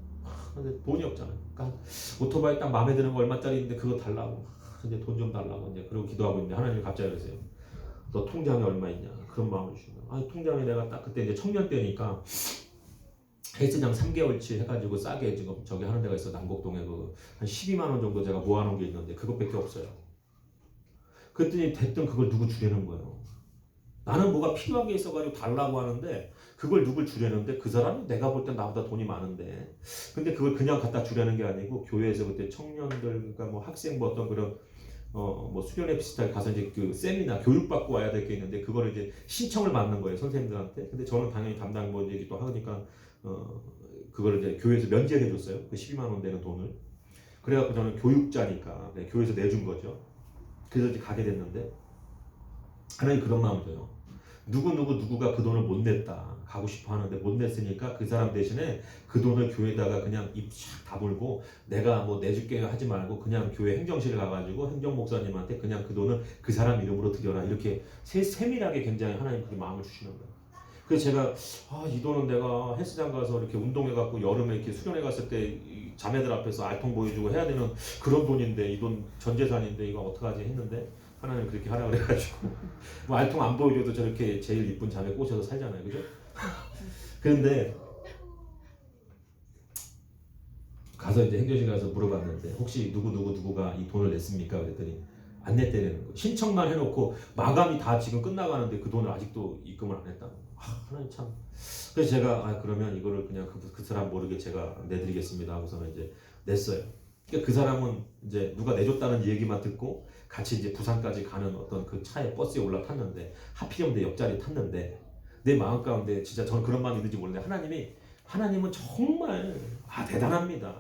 근데 돈이 없잖아요. 그러니까 오토바이 딱 마음에 드는 거 얼마짜리인데 그거 달라고 이제 돈 좀 달라고 이제 그러고 기도하고 있는데 하나님이 갑자기 그러세요. 너 통장에 얼마 있냐? 그런 마음을 주시는 거예요. 통장에 내가 딱 그때 이제 청년 때니까 헬스장 3개월치 해가지고 싸게 지금 저기 하는 데가 있어. 남곡동에 한 12만 원 정도 제가 모아놓은 게 있는데 그것밖에 없어요. 그랬더니 됐든 그걸 누구 주려는 거예요. 나는 뭐가 필요한 게 있어가지고 달라고 하는데 그걸 누굴 주려는데 그 사람이 내가 볼 땐 나보다 돈이 많은데 근데 그걸 그냥 갖다 주려는 게 아니고 교회에서 그때 청년들 그러니까 뭐 학생 뭐 어떤 그런 뭐 수련회 비슷하게 가서 이제 그 세미나 교육받고 와야 될 게 있는데 그거를 이제 신청을 받는 거예요 선생님들한테. 근데 저는 당연히 담당 뭐 얘기 또 하니까 그거를 이제 교회에서 면제해 줬어요. 그 12만 원 되는 돈을. 그래갖고 저는 교육자니까 교회에서 내준 거죠. 그래서 이제 가게 됐는데 하나님 그런 마음을 줘요. 누구가 그 돈을 못 냈다. 가고 싶어 하는데 못 냈으니까 그 사람 대신에 그 돈을 교회에다가 그냥 입 쫙 다물고 내가 뭐 내줄게 하지 말고 그냥 교회 행정실에 가가지고 행정목사님한테 그냥 그 돈을 그 사람 이름으로 드려라. 이렇게 세밀하게 굉장히 하나님 그렇게 마음을 주시는 거예요. 그래서 제가 이 돈은 내가 헬스장 가서 이렇게 운동해갖고 여름에 이렇게 수련회 갔을 때 자매들 앞에서 알통 보여주고 해야 되는 그런 돈인데 이 돈 전 재산인데 이거 어떡하지 했는데 하나님 그렇게 하라 그래가지고 뭐 알통 안 보여줘도 저렇게 제일 이쁜 자매 꼬셔서 살잖아요, 그죠? 그런데 가서 이제 행정실 가서 물어봤는데 혹시 누구가 이 돈을 냈습니까? 그랬더니 안 냈대는 거예요. 신청만 해놓고 마감이 다 지금 끝나가는데 그 돈을 아직도 입금을 안 했다는 거예요. 하나님 참. 그래서 제가 그러면 이거를 그냥 그 사람 모르게 제가 내드리겠습니다 하고서는 이제 냈어요. 그러니까 그 사람은 이제 누가 내줬다는 얘기만 듣고 같이 이제 부산까지 가는 어떤 그 차에 버스에 올라탔는데 하필이면 내 옆자리 탔는데 내 마음 가운데 진짜 저는 그런 마음이 있는지 모르는데 하나님은 정말 대단합니다.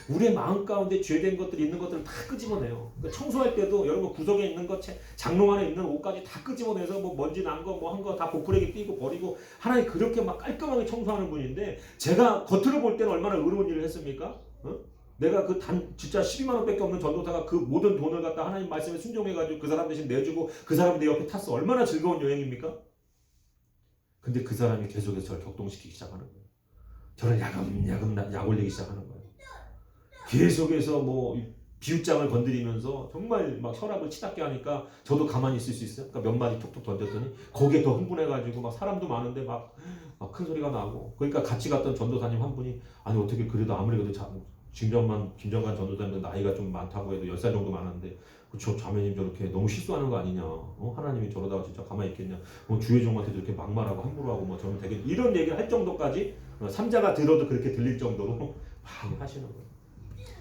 우리의 마음 가운데 죄된 것들이 있는 것들을 다 끄집어내요. 그러니까 청소할 때도 여러분 구석에 있는 것, 장롱 안에 있는 옷까지 다 끄집어내서 뭐 먼지 난 거 뭐 한 거 다 보풀에게 띄고 버리고 하나님 그렇게 막 깔끔하게 청소하는 분인데 제가 겉으로 볼 때는 얼마나 의로운 일을 했습니까? 어? 내가 진짜 12만 원밖에 없는 전도사가 그 모든 돈을 갖다 하나님 말씀에 순종해가지고 그 사람 대신 내주고 그 사람이 내 옆에 탔어. 얼마나 즐거운 여행입니까? 근데 그 사람이 계속해서 저를 격동시키기 시작하는 거예요. 저를 야금야금 약 올리기 시작하는 거예요. 계속해서 뭐 비웃장을 건드리면서 정말 막 혈압을 치닫게 하니까 저도 가만히 있을 수 있어요. 그러니까 몇 마디 툭툭 던졌더니 거기에 더 흥분해가지고 막 사람도 많은데 막 큰 소리가 나고 그러니까 같이 갔던 전도사님 한 분이 아니 어떻게 그래도 아무리 그래도 김정관 전도사님도 나이가 좀 많다고 해도 10살 정도 많았는데 그쵸 자매님 저렇게 너무 실수하는 거 아니냐 하나님이 저러다가 진짜 가만히 있겠냐 주의 종한테 저렇게 막말하고 함부로 하고 뭐 저는 되게 이런 얘기를 할 정도까지 삼자가 들어도 그렇게 들릴 정도로 막 하시는 거예요.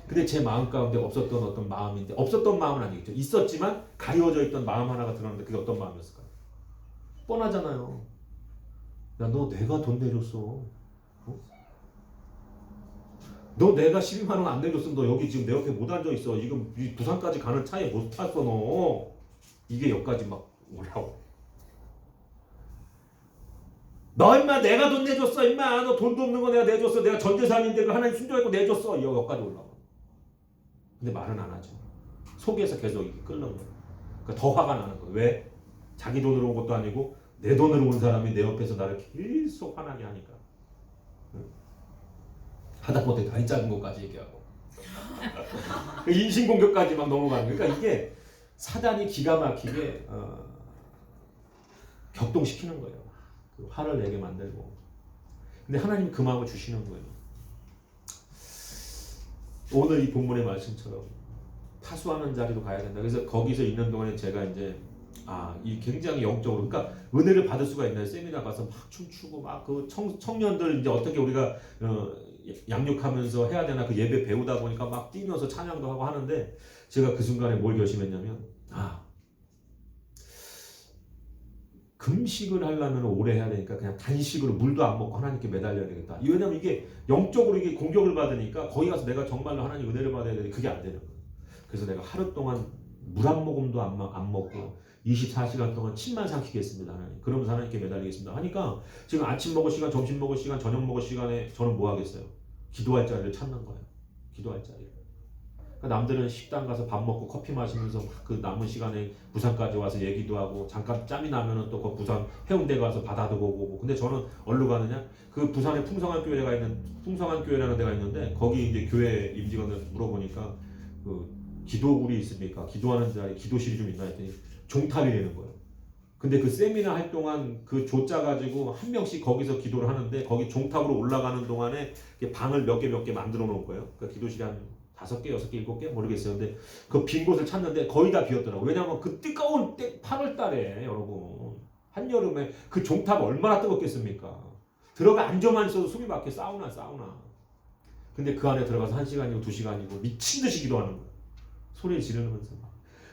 근데 제 마음 가운데 없었던 어떤 마음인데 없었던 마음은 아니겠죠. 있었지만 가리워져 있던 마음 하나가 드러났는데 그게 어떤 마음이었을까요? 뻔하잖아요. 야, 너 내가 돈 내줬어. 너 내가 12만 원 안 내줬으면 너 여기 지금 내 옆에 못 앉아 있어. 지금 부산까지 가는 차에 못 탔어 너. 이게 여기까지 막 올라오고. 너 임마 내가 돈 내줬어 임마. 너 돈도 없는 거 내가 내줬어. 내가 전재산인데 그 하나님 순종했고 내줬어. 여기까지 올라와. 근데 말은 안 하죠. 속에서 계속 이게 끓는 거예요. 그러니까 더 화가 나는 거예요. 왜? 자기 돈으로 온 것도 아니고 내 돈으로 온 사람이 내 옆에서 나를 계속 화나게 하니까. 하다못해 다리 짧은 것까지 얘기하고 인신공격까지 막 넘어가는 거예요. 그러니까 이게 사단이 기가 막히게 격동시키는 거예요. 그 화를 내게 만들고. 근데 하나님이 그 마음을 주시는 거예요. 오늘 이 본문의 말씀처럼 파수하는 자리로 가야 된다. 그래서 거기서 있는 동안에 제가 이제 이 굉장히 영적으로 그러니까 은혜를 받을 수가 있나요? 세미나 가서 막 춤추고 막 그 청년들 이제 어떻게 우리가 양육하면서 해야 되나 그 예배 배우다 보니까 막 뛰면서 찬양도 하고 하는데 제가 그 순간에 뭘 결심했냐면 금식을 하려면 오래 해야 되니까 그냥 단식으로 물도 안 먹고 하나님께 매달려야 되겠다. 왜냐면 이게 영적으로 이게 공격을 받으니까 거기 가서 내가 정말로 하나님 은혜를 받아야 되는데 그게 안 되는 거예요. 그래서 내가 하루 동안 물 한 모금도 안 먹고 24시간 동안 침만 삼키겠습니다. 하나님. 그러면서 하나님께 매달리겠습니다. 하니까 지금 아침 먹을 시간, 점심 먹을 시간, 저녁 먹을 시간에 저는 뭐 하겠어요? 기도할 자리를 찾는 거예요. 기도할 자리를. 그러니까 남들은 식당 가서 밥 먹고 커피 마시면서 그 남은 시간에 부산까지 와서 얘기도 하고 잠깐 짬이 나면은 또 그 부산 해운대 가서 바다도 보고 근데 저는 어디로 가느냐? 그 부산에 풍성한 교회라는 데가 있는데 거기 이제 교회 임직원들 물어보니까 그 기도굴이 있습니까? 기도하는 자리 기도실이 좀 있나 했더니 종탑이 되는 거예요. 근데 그 세미나 할 동안 그 조짜 가지고 한 명씩 거기서 기도를 하는데 거기 종탑으로 올라가는 동안에 방을 몇 개 만들어 놓을 거예요. 그러니까 기도실이 한 5개, 6개, 7개 모르겠어요. 근데 그 빈 곳을 찾는데 거의 다 비었더라고. 왜냐하면 그 뜨거운 8월 달에 여러분 한여름에 그 종탑 얼마나 뜨겁겠습니까? 들어가 앉아만 있어도 숨이 막혀. 사우나. 근데 그 안에 들어가서 1시간이고 2시간이고 미친 듯이 기도하는 거예요. 소리 지르면서 막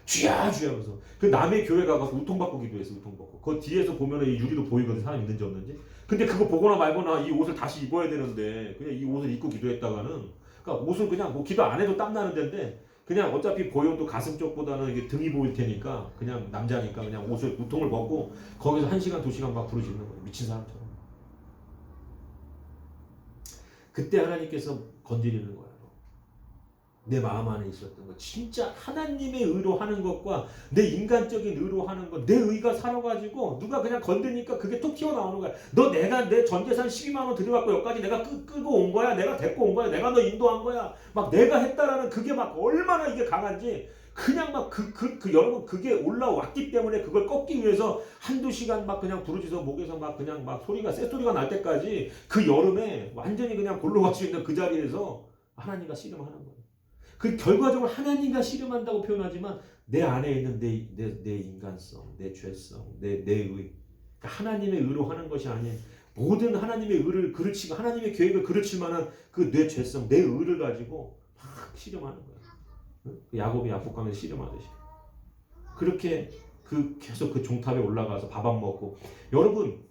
쥐야 하면서 그 남의 교회 가서 우통받고 기도했어. 우통받고 그 뒤에서 보면은 이 유리도 보이거든. 사람 있는지 없는지. 근데 그거 보거나 말거나 이 옷을 다시 입어야 되는데 그냥 이 옷을 입고 기도했다가는 그러니까 옷을 그냥 뭐 기도 안 해도 땀 나는 데인데 그냥 어차피 보여도 가슴 쪽보다는 이게 등이 보일 테니까 그냥 남자니까 그냥 옷을 우통을 벗고 거기서 1시간 2시간 막 부르짖는 거예요. 미친 사람처럼. 그때 하나님께서 건드리는 거예요. 내 마음 안에 있었던 거. 진짜 하나님의 의로 하는 것과 내 인간적인 의로 하는 것. 내 의가 살아가지고 누가 그냥 건드니까 그게 툭 튀어나오는 거야. 내가 내 전재산 12만 원 들여갖고 여기까지 내가 끄고 온 거야. 내가 데리고 온 거야. 내가 너 인도한 거야. 막 내가 했다라는 그게 막 얼마나 이게 강한지 그냥 막 여러분 그게 올라왔기 때문에 그걸 꺾기 위해서 한두 시간 막 그냥 부르짖어 목에서 막 그냥 막 쇳소리가 날 때까지 그 여름에 완전히 그냥 골로 갈 수 있는 그 자리에서 하나님과 씨름하는 거예요. 그 결과적으로 하나님과 씨름한다고 표현하지만 내 안에 있는 내 인간성, 내 죄성, 내 의. 그러니까 하나님의 의로 하는 것이 아닌 모든 하나님의 의를 그르치고 하나님의 계획을 그르칠 만한 그 내 죄성, 내 의를 가지고 막 씨름하는 거야. 야곱이 야복강에서 씨름하듯이. 그렇게 계속 그 종탑에 올라가서 밥 안 먹고 여러분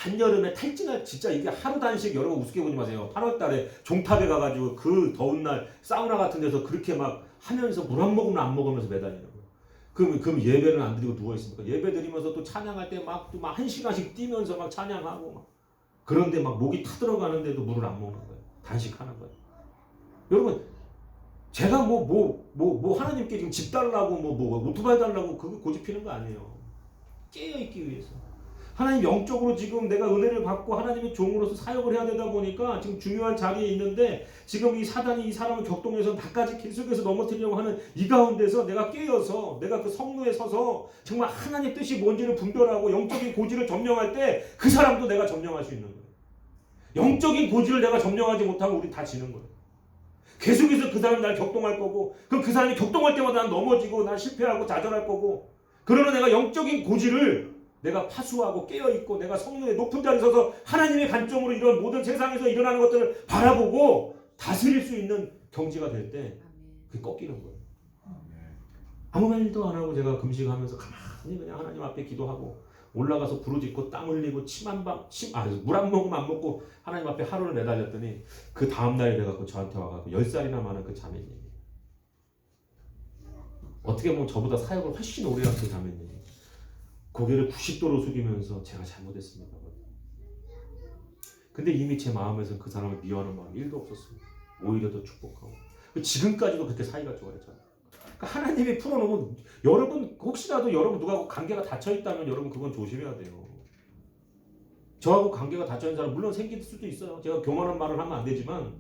한여름에 탈진할 진짜 이게 하루 단식 여러분 우습게 보지 마세요. 8월달에 종탑에 가가지고 그 더운 날 사우나 같은 데서 그렇게 막 하면서 물 한 모금 안 먹으면서 매달리는 거예요. 그럼 예배는 안 드리고 누워 있습니까? 예배 드리면서 또 찬양할 때 막 또 막 1시간씩 뛰면서 막 찬양하고 막 그런데 막 목이 타들어가는데도 물을 안 먹는 거예요. 단식하는 거예요. 여러분 제가 뭐 하나님께 지금 집 달라고 뭐 오토바이 달라고 그거 고집피는 거 아니에요. 깨어 있기 위해서. 하나님 영적으로 지금 내가 은혜를 받고 하나님의 종으로서 사역을 해야 되다 보니까 지금 중요한 자리에 있는데 지금 이 사단이 이 사람을 격동해서 나까지 계속해서 넘어뜨리려고 하는 이 가운데서 내가 깨어서 내가 그 성루에 서서 정말 하나님의 뜻이 뭔지를 분별하고 영적인 고지를 점령할 때 그 사람도 내가 점령할 수 있는 거예요. 영적인 고지를 내가 점령하지 못하면 우리 다 지는 거예요. 계속해서 그 사람이 날 격동할 거고 그럼 그 사람이 격동할 때마다 난 넘어지고 난 실패하고 좌절할 거고 그러나 내가 영적인 고지를 내가 파수하고 깨어있고 내가 성령의 높은 자리에 서서 하나님의 관점으로 이런 모든 세상에서 일어나는 것들을 바라보고 다스릴 수 있는 경지가 될 때 그게 꺾이는 거예요. 아무 말도 안 하고 제가 금식하면서 가만히 그냥 하나님 앞에 기도하고 올라가서 부르짖고 땀 흘리고 물 한 모금 안 먹고 하나님 앞에 하루를 매달렸더니 그 다음날에 내가 저한테 와가지고 10살이나 많은 그 자매님이 어떻게 보면 저보다 사역을 훨씬 오래 한 그 자매님이 고개를 90도로 숙이면서 제가 잘못했습니다. 근데 이미 제 마음에서 그 사람을 미워하는 마음이 1도 없었습니다. 오히려 더 축복하고 지금까지도 그렇게 사이가 좋아졌잖아요. 그러니까 하나님이 풀어놓으면 여러분 혹시라도 여러분 누가 관계가 닫혀있다면 여러분 그건 조심해야 돼요. 저하고 관계가 닫혀있는 사람 물론 생길 수도 있어요. 제가 교만한 말을 하면 안 되지만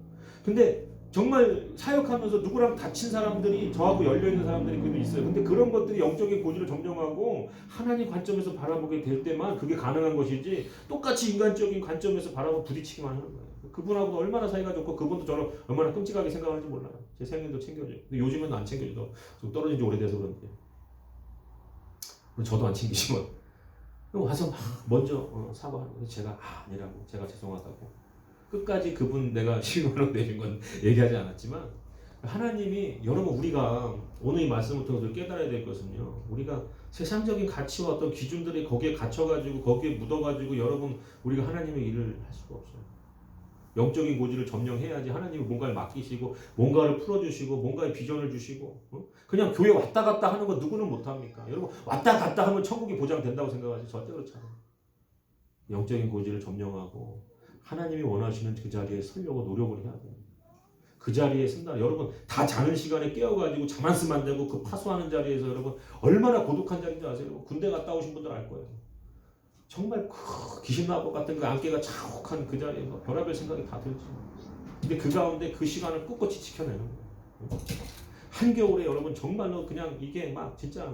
근데 정말 사역하면서 누구랑 다친 사람들이 저하고 열려있는 사람들이 그래도 있어요. 근데 그런 것들이 영적인 고지를 점령하고 하나님 관점에서 바라보게 될 때만 그게 가능한 것이지 똑같이 인간적인 관점에서 바라보고 부딪히기만 하는 거예요. 그분하고도 얼마나 사이가 좋고 그분도 저를 얼마나 끔찍하게 생각하는지 몰라요. 제 생일도 챙겨줘요. 근데 요즘은 안 챙겨줘도 좀 떨어진 지 오래돼서 그런데 저도 안 챙기지만 와서 막 먼저 사과하는 거예요. 제가 아니라고 제가 죄송하다고 끝까지 그분 내가 10만 원 내준 건 얘기하지 않았지만 하나님이 여러분 우리가 오늘 이 말씀을 통해서 깨달아야 될 것은요. 우리가 세상적인 가치와 어떤 기준들이 거기에 갇혀가지고 거기에 묻어가지고 여러분 우리가 하나님의 일을 할 수가 없어요. 영적인 고지를 점령해야지 하나님이 뭔가를 맡기시고 뭔가를 풀어주시고 뭔가의 비전을 주시고 그냥 교회 왔다 갔다 하는 거 누구는 못합니까? 여러분 왔다 갔다 하면 천국이 보장된다고 생각하지 절대 그렇지 않아요. 영적인 고지를 점령하고 하나님이 원하시는 그 자리에 서려고 노력을 해야 돼요. 그 자리에 쓴다. 여러분 다 자는 시간에 깨어가지고 잠 안 쓰면 안 되고 그 파수하는 자리에서 여러분 얼마나 고독한 자리인지 아세요? 군대 갔다 오신 분들 알 거예요. 정말 귀신 나올 것 같은 그 안개가 자욱한 그 자리에서 별의별 생각이 다 들지. 근데 그 가운데 그 시간을 꿋꿋이 지켜내는 거예요. 한겨울에 여러분 정말로 그냥 이게 막 진짜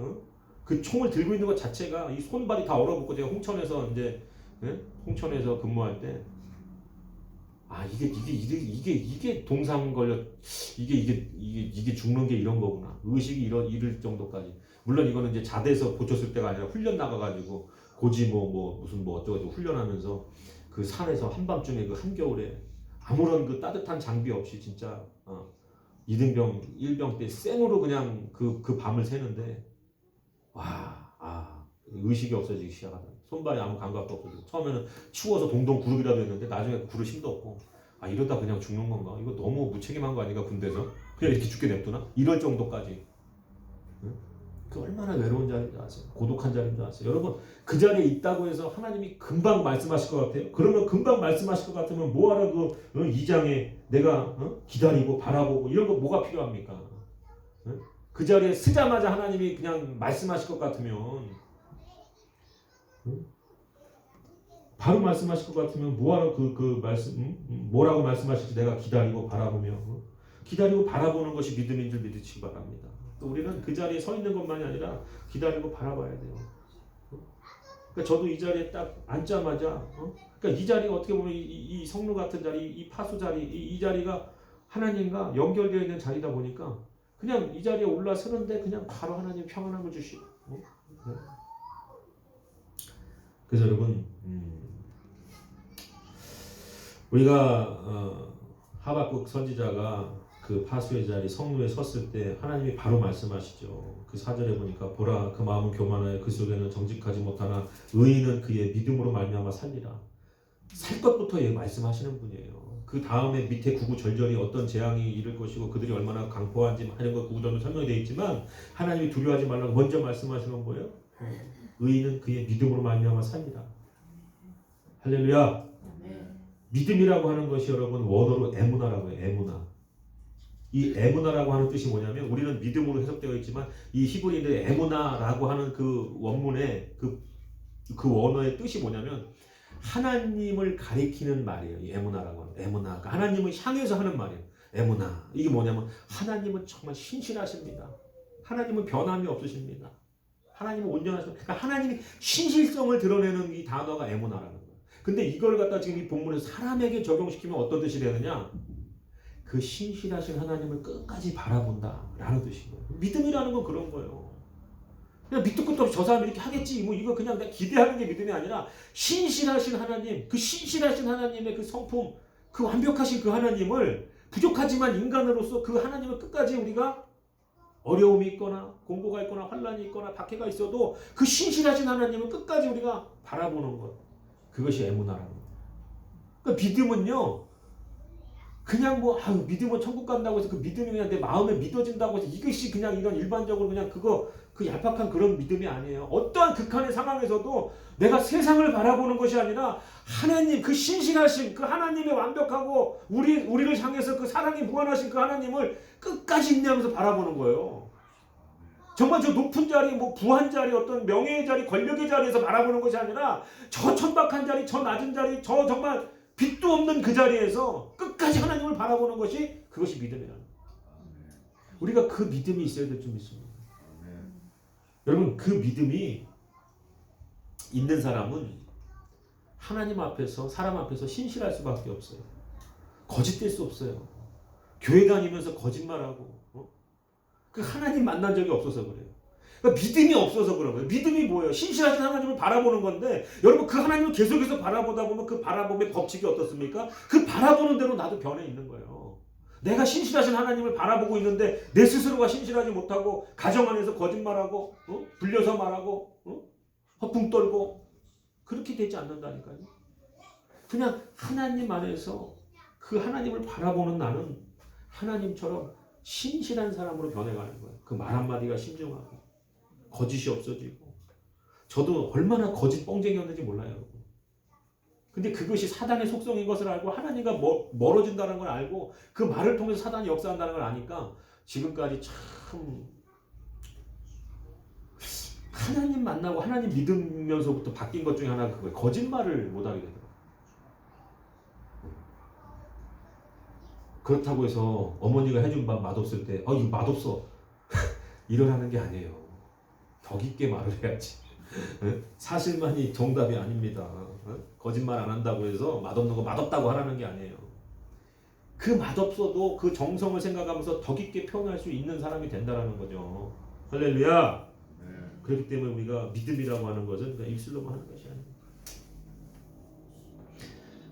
그 총을 들고 있는 것 자체가 이 손발이 다 얼어붙고 제가 홍천에서 이제 홍천에서 근무할 때 이게 동상 걸려 이게 죽는 게 이런 거구나. 의식이 이럴 정도까지. 물론 이거는 이제 자대에서 고쳤을 때가 아니라 훈련 나가가지고 고지 무슨 어쩌고저쩌고 훈련하면서 그 산에서 한밤중에 그 한겨울에 아무런 그 따뜻한 장비 없이 진짜 2등병 1병 때 생으로 그냥 그 밤을 새는데 의식이 없어지기 시작하다. 손발에 아무 감각도 없어지고 처음에는 추워서 동동 구르기라도 했는데 나중에 구를 힘도 없고 이러다 그냥 죽는 건가? 이거 너무 무책임한 거 아닌가 군대에서? 그냥 이렇게 죽게 냅두나? 이럴 정도까지. 그 얼마나 외로운 자리인지 아세요? 고독한 자리인지 아세요? 여러분 그 자리에 있다고 해서 하나님이 금방 말씀하실 것 같아요? 그러면 금방 말씀하실 것 같으면 뭐하러 그 2장에 내가 기다리고 바라보고 이런 거 뭐가 필요합니까? 그 자리에 쓰자마자 하나님이 그냥 말씀하실 것 같으면 바로 말씀하실 것 같으면 뭐하러 그 말씀 뭐라고 말씀하실지 내가 기다리고 바라보며 기다리고 바라보는 것이 믿음인 줄 믿으시기 바랍니다. 또 우리는 그 자리에 서 있는 것만이 아니라 기다리고 바라봐야 돼요. 그러니까 저도 이 자리에 딱 앉자마자 그러니까 이 자리가 어떻게 보면 이 성루 같은 자리, 이 파수 자리, 이 자리가 하나님과 연결되어 있는 자리다 보니까 그냥 이 자리에 올라서는데 그냥 바로 하나님 평안함을 주시고 그래서 여러분 우리가 하박국 선지자가 그 파수의 자리 성루에 섰을 때 하나님이 바로 말씀하시죠. 그 4절에 보니까 보라 그 마음은 교만하여 그 속에는 정직하지 못하나 의인은 그의 믿음으로 말미암아 살리라. 살 것부터 말씀하시는 분이에요. 그 다음에 밑에 구구절절히 어떤 재앙이 이를 것이고 그들이 얼마나 강포한지 하는 것 구구절절 설명이 되어 있지만 하나님이 두려워하지 말라고 먼저 말씀하시는 건 뭐예요? 의인은 그의 믿음으로 말미암아 살리라. 할렐루야. 믿음이라고 하는 것이 여러분 원어로 에무나라고 해요. 에무나. 이 에무나라고 하는 뜻이 뭐냐면 우리는 믿음으로 해석되어 있지만 이 히브리인들의 에무나라고 하는 그 원문의 그 원어의 뜻이 뭐냐면 하나님을 가리키는 말이에요. 이 에무나라고 하는 에무나. 그러니까 하나님을 향해서 하는 말이에요. 에무나. 이게 뭐냐면 하나님은 정말 신실하십니다. 하나님은 변함이 없으십니다. 하나님은 온전하십니다. 그러니까 하나님이 신실성을 드러내는 이 단어가 에무나라는 거예요. 근데 이걸 갖다 지금 이 본문에서 사람에게 적용시키면 어떤 뜻이 되느냐? 그 신실하신 하나님을 끝까지 바라본다라는 뜻인 거예요. 믿음이라는 건 그런 거예요. 그냥 밑도 끝도 없이 저 사람이 이렇게 하겠지 뭐 이거 그냥 내가 기대하는 게 믿음이 아니라 신실하신 하나님, 그 신실하신 하나님의 그 성품, 그 완벽하신 그 하나님을 부족하지만 인간으로서 그 하나님을 끝까지 우리가 어려움이 있거나 공고가 있거나 환란이 있거나 박해가 있어도 그 신실하신 하나님을 끝까지 우리가 바라보는 것, 그것이 에무나라는 거예요. 그러니까 믿음은요 그냥 뭐 믿으면 천국 간다고 해서 그 믿음이 그냥 내 마음에 믿어진다고 해서 이것이 그냥 이런 일반적으로 그냥 그 얄팍한 그런 믿음이 아니에요. 어떠한 극한의 상황에서도 내가 세상을 바라보는 것이 아니라 하나님 그 신실하신 그 하나님의 완벽하고 우리를 향해서 그 사랑이 무한하신 그 하나님을 끝까지 인내하면서 바라보는 거예요. 정말 저 높은 자리, 뭐 부한 자리, 어떤 명예의 자리, 권력의 자리에서 바라보는 것이 아니라 저 천박한 자리, 저 낮은 자리, 저 정말 빛도 없는 그 자리에서 끝까지 하나님을 바라보는 것이 그것이 믿음이라는 거예요. 우리가 그 믿음이 있어야 될 줄 믿습니다. 여러분 그 믿음이 있는 사람은 하나님 앞에서 사람 앞에서 신실할 수밖에 없어요. 거짓될 수 없어요. 교회 다니면서 거짓말하고 그 하나님 만난 적이 없어서 그래요. 그러니까 믿음이 없어서 그런 거예요. 믿음이 뭐예요? 신실하신 하나님을 바라보는 건데 여러분 그 하나님을 계속해서 바라보다 보면 그 바라봄의 법칙이 어떻습니까? 그 바라보는 대로 나도 변해 있는 거예요. 내가 신실하신 하나님을 바라보고 있는데 내 스스로가 신실하지 못하고 가정 안에서 거짓말하고 불려서 말하고 허풍 떨고 그렇게 되지 않는다니까요. 그냥 하나님 안에서 그 하나님을 바라보는 나는 하나님처럼 신실한 사람으로 변해가는 거예요. 그 말 한마디가 신중하고 거짓이 없어지고 저도 얼마나 거짓 뻥쟁이였는지 몰라요. 여러분. 근데 그것이 사단의 속성인 것을 알고 하나님과 멀어진다는 걸 알고 그 말을 통해서 사단이 역사한다는 걸 아니까 지금까지 참 하나님 만나고 하나님 믿으면서부터 바뀐 것 중에 하나가 그거예요. 거짓말을 못하게 되더라고요. 그렇다고 해서 어머니가 해준 밥 맛없을 때 이거 맛없어 이러라는 게 아니에요. 격 있게 말을 해야지. 사실만이 정답이 아닙니다. 거짓말 안 한다고 해서 맛없는 거 맛없다고 하라는 게 아니에요. 그 맛없어도 그 정성을 생각하면서 덕 있게 표현할 수 있는 사람이 된다는 거죠. 할렐루야. 그렇기 때문에 우리가 믿음이라고 하는 것은 그냥 입술로만 하는 것이 아닙니다.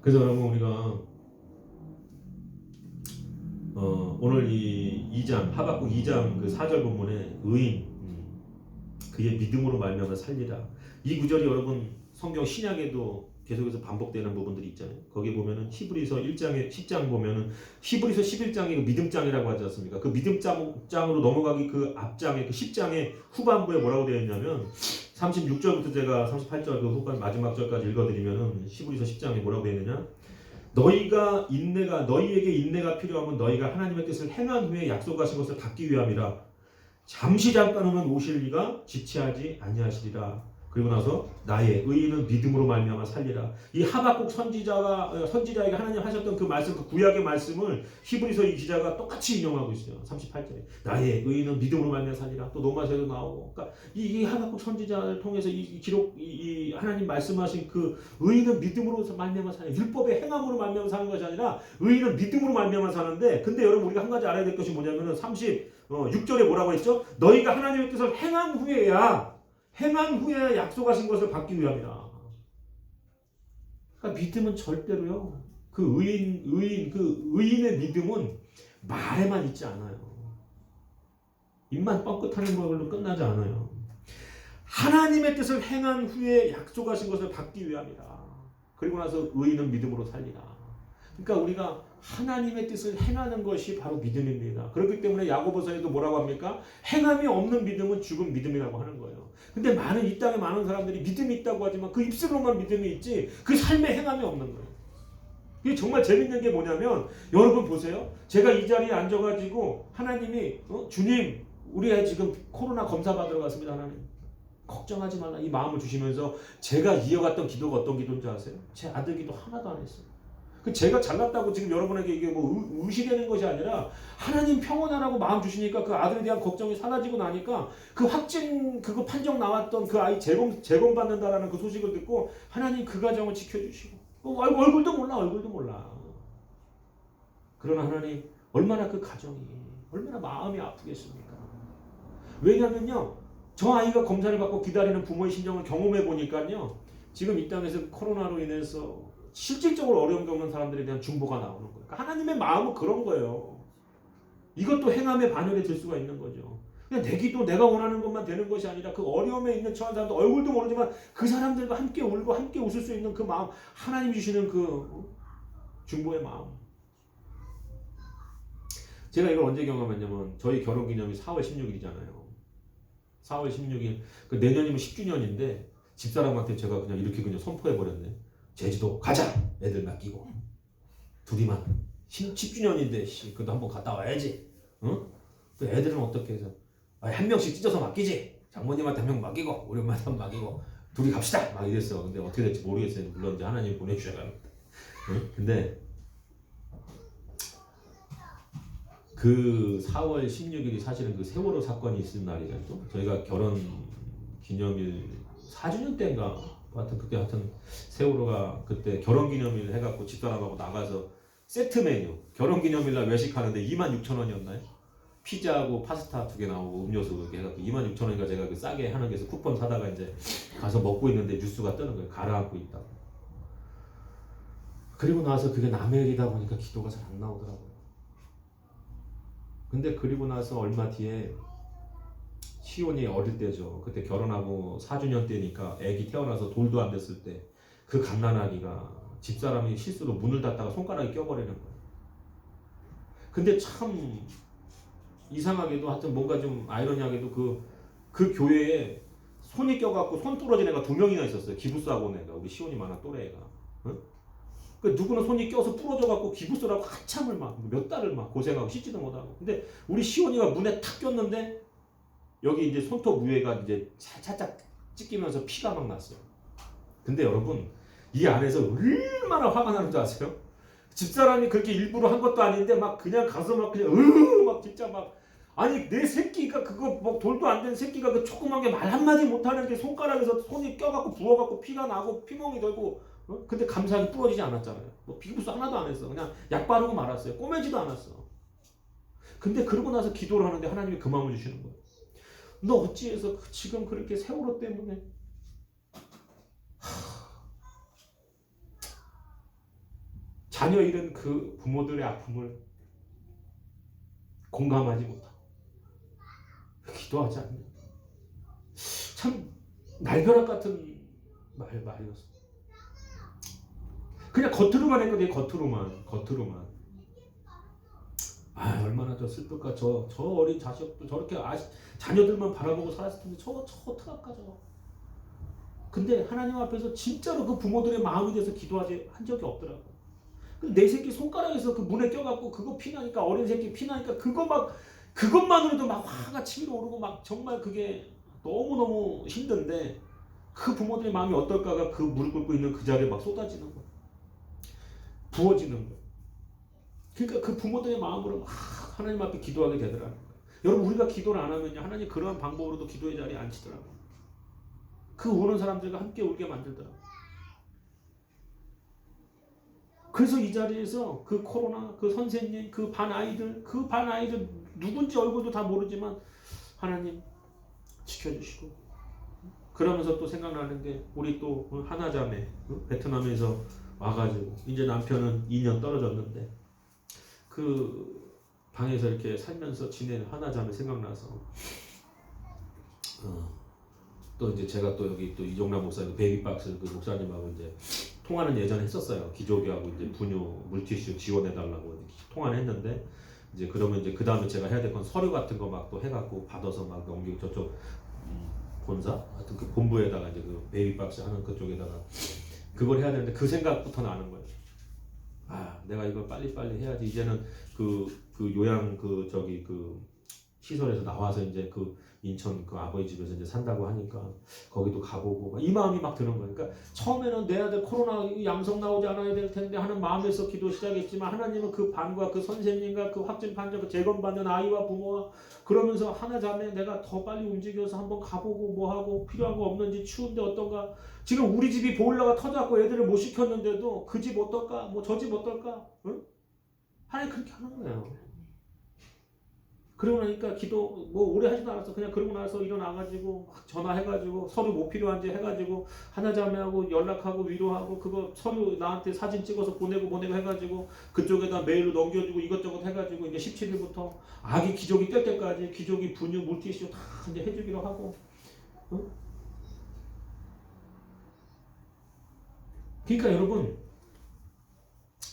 그래서 여러분 우리가 오늘 이 2장 하박국 2장 그 4절 본문에 의인 그의 믿음으로 말미암아 살리라. 이 구절이 여러분 성경 신약에도 계속해서 반복되는 부분들이 있잖아요. 거기 보면은 히브리서 1장에 10장 보면은 히브리서 11장이 믿음장이라고 하지 않습니까? 그 믿음장으로 넘어가기 그 앞장에 그 10장의 후반부에 뭐라고 되어 있냐면 36절부터 제가 38절 그 후반 마지막 절까지 읽어드리면은 히브리서 10장에 뭐라고 되어 있느냐? 너희에게 인내가 필요하면 너희가 하나님의 뜻을 행한 후에 약속하신 것을 받기 위함이라. 잠시 잠깐 후면 오실 이가 지체하지 아니하시리라. 그리고 나서 나의 의인은 믿음으로 말미암아 살리라. 이 하박국 선지자에게 하나님 하셨던 그 말씀, 그 구약의 말씀을 히브리서 이 기자가 똑같이 인용하고 있어요. 38절에 나의 의인은 믿음으로 말미암아 살리라. 또 로마서에도 나오고. 그러니까 이 하박국 선지자를 통해서 이 기록, 이 하나님 말씀하신 그 의인은 믿음으로 말미암아 사는, 율법의 행함으로 말미암아 사는 것이 아니라 의인은 믿음으로 말미암아 사는데, 근데 여러분 우리가 한 가지 알아야 될 것이 뭐냐면은 36절에 뭐라고 했죠? 너희가 하나님의 뜻을 행한 후에 약속하신 것을 받기 위함이라. 그러니까 믿음은 절대로요. 그 의인의 믿음은 말에만 있지 않아요. 입만 뻥끗하는 걸로 끝나지 않아요. 하나님의 뜻을 행한 후에 약속하신 것을 받기 위함이라. 그리고 나서 의인은 믿음으로 살리라. 그러니까 우리가 하나님의 뜻을 행하는 것이 바로 믿음입니다. 그렇기 때문에 야고보서에도 뭐라고 합니까? 행함이 없는 믿음은 죽은 믿음이라고 하는 거예요. 근데 이 땅에 많은 사람들이 믿음이 있다고 하지만 그 입술로만 믿음이 있지 그 삶에 행함이 없는 거예요. 이게 정말 재밌는 게 뭐냐면 여러분 보세요. 제가 이 자리에 앉아가지고 하나님이 주님 우리가 지금 코로나 검사 받으러 갔습니다. 하나님 걱정하지 말라 이 마음을 주시면서 제가 이어갔던 기도가 어떤 기도인지 아세요? 제 아들 기도 하나도 안 했어요. 제가 잘났다고 지금 여러분에게 이게 뭐 의식되는 것이 아니라 하나님 평온하라고 마음 주시니까 그 아들에 대한 걱정이 사라지고 나니까 그 확진 그거 판정 나왔던 그 아이 재검 받는다라는 그 소식을 듣고 하나님 그 가정을 지켜주시고 얼굴도 몰라. 그러나 하나님 얼마나 그 가정이 얼마나 마음이 아프겠습니까? 왜냐면요 저 아이가 검사를 받고 기다리는 부모의 심정을 경험해 보니까요 지금 이 땅에서 코로나로 인해서 실질적으로 어려움 겪는 사람들에 대한 중보가 나오는 거예요. 그러니까 하나님의 마음은 그런 거예요. 이것도 행함의 반열에 들 수가 있는 거죠. 그냥 내 기도 내가 원하는 것만 되는 것이 아니라 그 어려움에 있는 처한 사람들 얼굴도 모르지만 그 사람들과 함께 울고 함께 웃을 수 있는 그 마음 하나님 주시는 그 중보의 마음. 제가 이걸 언제 경험했냐면 저희 결혼기념이 4월 16일이잖아요. 4월 16일 그 내년이면 10주년인데 집사람한테 제가 그냥 이렇게 그냥 선포해버렸네. 제주도 가자! 애들 맡기고 둘이만 10주년인데 그래도 한번 갔다 와야지. 응? 또 애들은 어떻게 해서 한 명씩 찢어서 맡기지. 장모님한테 한 명 맡기고 우리 엄마한테 한 명 맡기고 둘이 갑시다 막 이랬어. 근데 어떻게 될지 모르겠어요. 물론 이제 하나님 보내주셔야 합니다. 응? 근데 그 4월 16일이 사실은 그 세월호 사건이 있을 날이죠. 저희가 결혼 기념일 4주년 때인가 하여튼 그때 세월호가 그때 결혼기념일 해갖고 집사람하고 나가서 세트 메뉴 결혼기념일날 외식하는데 26,000원이었나요? 피자하고 파스타 2개 나오고 음료수 이렇게 해갖고 26,000원인가 제가 그 싸게 하는 게서 쿠폰 사다가 이제 가서 먹고 있는데 뉴스가 뜨는 거예요. 가라앉고 있다고. 그리고 나서 그게 남의 일이다 보니까 기도가 잘 안 나오더라고요. 근데 그리고 나서 얼마 뒤에 시온이 어릴 때죠. 그때 결혼하고 4주년 때니까 애기 태어나서 돌도 안 됐을 때 그 갓난아기가 집사람이 실수로 문을 닫다가 손가락이 껴버리는 거예요. 근데 참 이상하게도 하여튼 뭔가 좀 아이러니하게도 그 교회에 손이 껴갖고 손 부러진 애가 2명이나 있었어요. 기부스하고 온 애가 우리 시온이 만한 또래 애가. 응? 그 누구는 손이 껴서 부러져갖고 기부스라고 한참을 막 몇 달을 막 고생하고 씻지도 못하고. 근데 우리 시온이가 문에 탁 꼈는데 여기 이제 손톱 위에가 이제 살짝 찢기면서 피가 막 났어요. 근데 여러분 이 안에서 얼마나 화가 나는 줄 아세요? 집사람이 그렇게 일부러 한 것도 아닌데 막 그냥 가서 막 그냥 막 진짜 막 아니 내 새끼가 그거 뭐 돌도 안 된 새끼가 그 조그만 게 말 한마디 못하는 게 손가락에서 손이 껴갖고 부어갖고 피가 나고 피멍이 돌고 근데 감사하게 부러지지 않았잖아요. 뭐 비부스 하나도 안 했어. 그냥 약 바르고 말았어요. 꼬매지도 않았어. 근데 그러고 나서 기도를 하는데 하나님이 그 마음을 주시는 거예요. 너 어찌해서 지금 그렇게 세월호 때문에 자녀 잃은 그 부모들의 아픔을 공감하지 못하고 기도하지 않는 참 날벼락 같은 말이었어. 그냥 겉으로만 했거든요. 겉으로만. 아 얼마나 저 슬플까. 저 어린 자식도 저렇게 자녀들만 바라보고 살았을 텐데 저 어떡할까. 근데 하나님 앞에서 진짜로 그 부모들의 마음이 돼서 기도하지 한 적이 없더라고. 내 새끼 손가락에서 그 문에 껴갖고 그거 피나니까 어린 새끼 피나니까 그것만으로도 막 화가 치밀어 오르고 막 정말 그게 너무너무 힘든데 그 부모들의 마음이 어떨까가 그 무릎 꿇고 있는 그 자리에 막 쏟아지는 거야. 부어지는 거야. 그러니까 그 부모들의 마음으로 막 하나님 앞에 기도하게 되더라는 거야. 여러분 우리가 기도를 안 하면요 하나님 그러한 방법으로도 기도의 자리에 앉히더라고요. 그 우는 사람들과 함께 울게 만들더라고요. 그래서 이 자리에서 그 코로나, 그 선생님, 그 반 아이들 누군지 얼굴도 다 모르지만 하나님 지켜주시고 그러면서 또 생각나는 게 우리 또 하나자매 베트남에서 와가지고 이제 남편은 2년 떨어졌는데 그 방에서 이렇게 살면서 지낸 하나자매 생각나서 또 이제 제가 또 여기 또 이종남 목사님 베이비박스 그 목사님하고 이제 통화는 예전에 했었어요. 기저귀하고 이제 분유 물티슈 지원해달라고 통화는 했는데 이제 그러면 이제 그 다음에 제가 해야 될 건 서류 같은 거 막 또 해갖고 받아서 막 넘기고 저쪽 본사 하여튼 그 본부에다가 이제 그 베이비박스 하는 그쪽에다가 그걸 해야 되는데 그 생각부터 나는 거예요. 아, 내가 이걸 빨리빨리 해야지. 이제는 그 요양 그 저기 그 시설에서 나와서 이제 그 인천 그 아버지 집에서 이제 산다고 하니까 거기도 가보고 막 이 마음이 막 드는 거예요. 그러니까 처음에는 내 아들 코로나 양성 나오지 않아야 될 텐데 하는 마음에서 기도 시작했지만 하나님은 그 반과 그 선생님과 그 확진 환자 그 재검받는 아이와 부모와 그러면서 하나 자매 내가 더 빨리 움직여서 한번 가보고 뭐 하고 필요한 거 없는지 추운데 어떤가 지금 우리 집이 보일러가 터져갖고 애들을 못 시켰는데도 그 집 어떨까 뭐 저 집 어떨까 응? 하나님 그렇게 하는 거예요. 그러고 나니까 기도 뭐 오래 하지도 않았어. 그냥 그러고 나서 일어나가지고 막 전화해가지고 서류 뭐 필요한지 해가지고 하나자매하고 연락하고 위로하고 그거 서류 나한테 사진 찍어서 보내고 해가지고 그쪽에다 메일로 넘겨주고 이것저것 해가지고 이제 17일부터 아기 기저귀 뗄 때까지 기저귀 분유 물티슈 다 이제 해주기로 하고. 응? 그러니까 여러분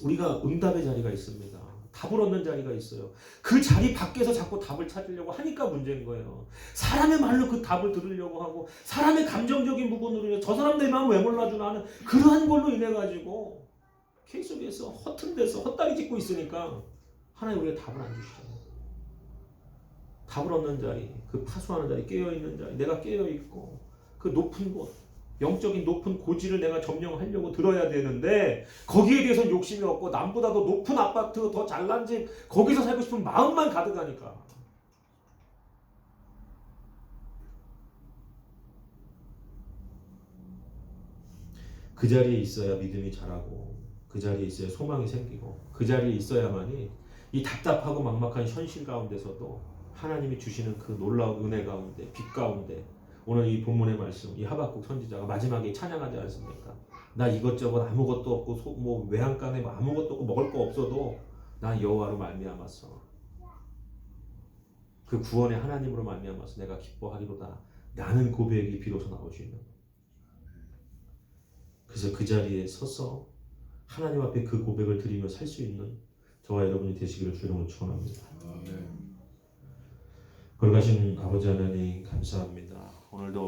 우리가 응답의 자리가 있습니다. 답을 얻는 자리가 있어요. 그 자리 밖에서 자꾸 답을 찾으려고 하니까 문제인 거예요. 사람의 말로 그 답을 들으려고 하고 사람의 감정적인 부분으로 저 사람 내 마음 왜 몰라주나 하는 그러한 걸로 인해 가지고 계속해서 허튼 데서 헛다리 짚고 있으니까 하나님 우리가 답을 안 주시잖아요. 답을 얻는 자리, 그 파수하는 자리, 깨어있는 자리, 내가 깨어있고 그 높은 곳 영적인 높은 고지를 내가 점령하려고 들어야 되는데 거기에 대해서 욕심이 없고 남보다도 높은 아파트 더 잘난 집 거기서 살고 싶은 마음만 가득하니까 그 자리에 있어야 믿음이 자라고 그 자리에 있어야 소망이 생기고 그 자리에 있어야만이 이 답답하고 막막한 현실 가운데서도 하나님이 주시는 그 놀라운 은혜 가운데 빛 가운데 오늘 이 본문의 말씀, 이 하박국 선지자가 마지막에 찬양하지 않습니까? 나 이것저것 아무것도 없고 뭐 외양간에 뭐 아무것도 없고 먹을 거 없어도 나 여호와로 말미암았어. 그 구원의 하나님으로 말미암아서 내가 기뻐하리로다. 라는 고백이 비로소 나올 수 있는 거예요. 그래서 그 자리에 서서 하나님 앞에 그 고백을 드리며 살 수 있는 저와 여러분이 되시기를 주의 이름으로 축원합니다. 거룩하신 아버지 하나님 감사합니다. 오늘도